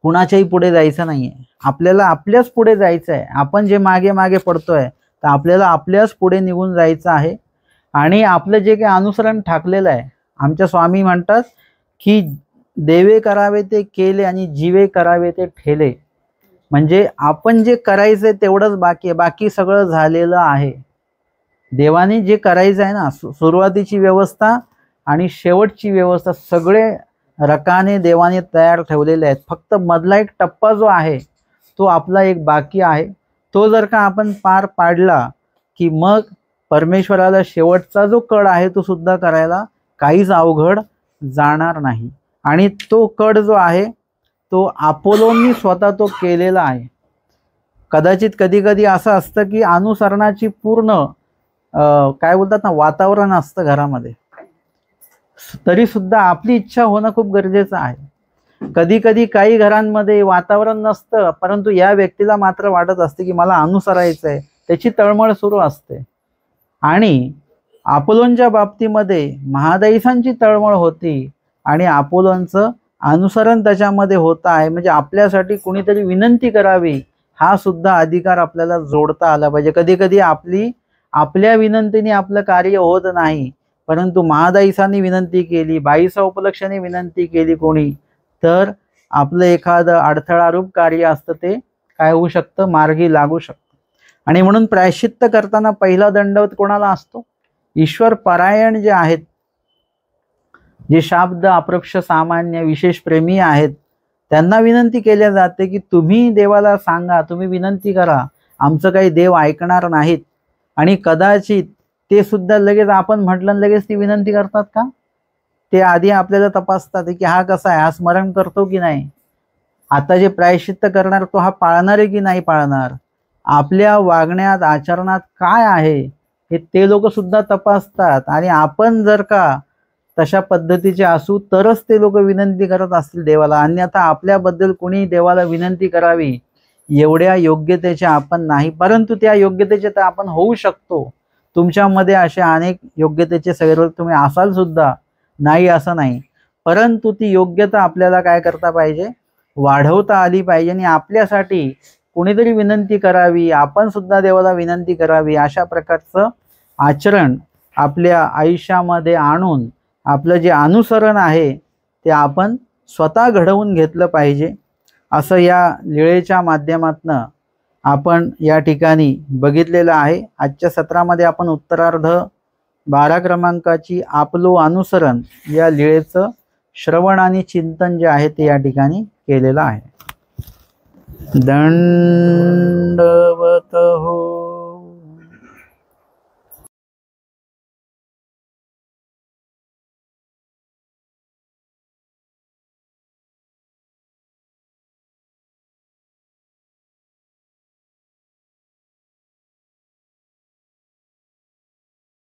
कुणाच्याही पुढे जायचं नाहीये, आपल्याला आपल्याच पुढे जायचं आहे. आपण जे मागे मागे पडतोय तर आपल्याला आपल्याच पुढे निघून जायचं आहे. आणि आपलं जे काही अनुसरण ठाकलेलं आहे, आमच्या स्वामी म्हणतात की देवे करावे ते केले आणि जीवे करावे ते ठेले. म्हणजे आपण जे करायचंय तेवढंच बाकी आहे, बाकी सगळं झालेलं आहे. देवाने जे करायचं आहे ना, सुरुवातीची व्यवस्था आणि शेवटची व्यवस्था सगळे रकाने देवाने तयार ठेवलेले आहेत. फक्त मधला एक टप्पा जो आहे तो आपला एक बाकी आहे. तो जर का आपण पार पाडला की मग परमेश्वराला शेवटचा जो कड आहे तो सुद्धा करायला काहीच अवघड जाणार नाही. आणि तो कड जो आहे तो अपोलोनी स्वतः तो केलेला आहे. कदाचित कधी कधी असं असतं की अनुसरणाची पूर्ण काय बोलतात ना वातावरण असतं घरामध्ये, तरी सुद्धा आपली इच्छा होणं खूप गरजेचं आहे. कधी कधी काही घरांमध्ये वातावरण नसतं, परंतु या व्यक्तीला मात्र वाटत असते की मला अनुसरायचं आहे, त्याची तळमळ सुरू असते. आणि अपोलोनच्या बाबतीमध्ये महादैसांची तळमळ होती आणि अपोलोनचं अनुसरण त्याच्यामध्ये होत आहे. म्हणजे आपल्यासाठी कुणीतरी विनंती करावी हा सुद्धा अधिकार आपल्याला जोडता आला पाहिजे. कधी कधी आपल्या विनंतीने आपलं कार्य होत नाही, परंतु महादाईसांनी विनंती केली, बाईसा उपलक्षाने विनंती केली कोणी, तर आपलं एखादं अडथळारूप कार्य असतं ते काय होऊ शकतं, मार्गी लागू शकतं. आणि म्हणून प्रायश्चित्त करताना पहिला दंडवत कोणाला असतो? ईश्वर परायण जे आहेत, जे शाब्द अप्रक्ष सामान्य विशेष प्रेमी आहेत, त्यांना विनंती केल्या जाते की तुम्ही देवाला सांगा, तुम्ही विनंती करा, आमचं काही देव ऐकणार नाहीत. आणि कदाचित ते सुद्धा लगेच आपण म्हटलं लगेच ती विनंती करतात का? ते आधी आपल्याला तपासतात की हा कसा आहे, हा स्मरण करतो की नाही, आता जे प्रायश्चित्त करणार तो हा पाळणार आहे की नाही पाळणार, आपल्या वागण्यात आचरणात काय आहे हे ते लोक सुद्धा तपासतात. आणि आपण जर का तशा पद्धतीचे असू तरच ते लोक विनंती करत असतील देवाला, अन्यथा आपल्याबद्दल कोणी देवाला विनंती करावी एवढ्या योग्यतेचे आपण नाही. परंतु त्या योग्यतेचे तर आपण होऊ शकतो. तुमच्यामध्ये असे अनेक योग्यतेचे सैरवैर तुम्ही असाल सुद्धा, नाही असं नाही, परंतु ती योग्यता आपल्याला काय करता पाहिजे, वाढवता आली पाहिजे. आणि आपल्यासाठी कोणीतरी विनंती करावी, आपण सुद्धा देवाला विनंती करावी, अशा प्रकारचं आचरण आपल्या आयुष्यामध्ये आणून आपलं जे अनुसरण आहे ते आपण स्वतः घडवून घेतलं पाहिजे. असं या लीळेच्या माध्यमातनं आपण या ठिकाणी बघितलेलं आहे. आजच्या सत्रामध्ये आपण उत्तरार्ध 12 क्रमांकाची आपलो अनुसरण या लीळेचं श्रवण आणि चिंतन जे आहे ते या ठिकाणी केलेलं आहे. दंडवत हो.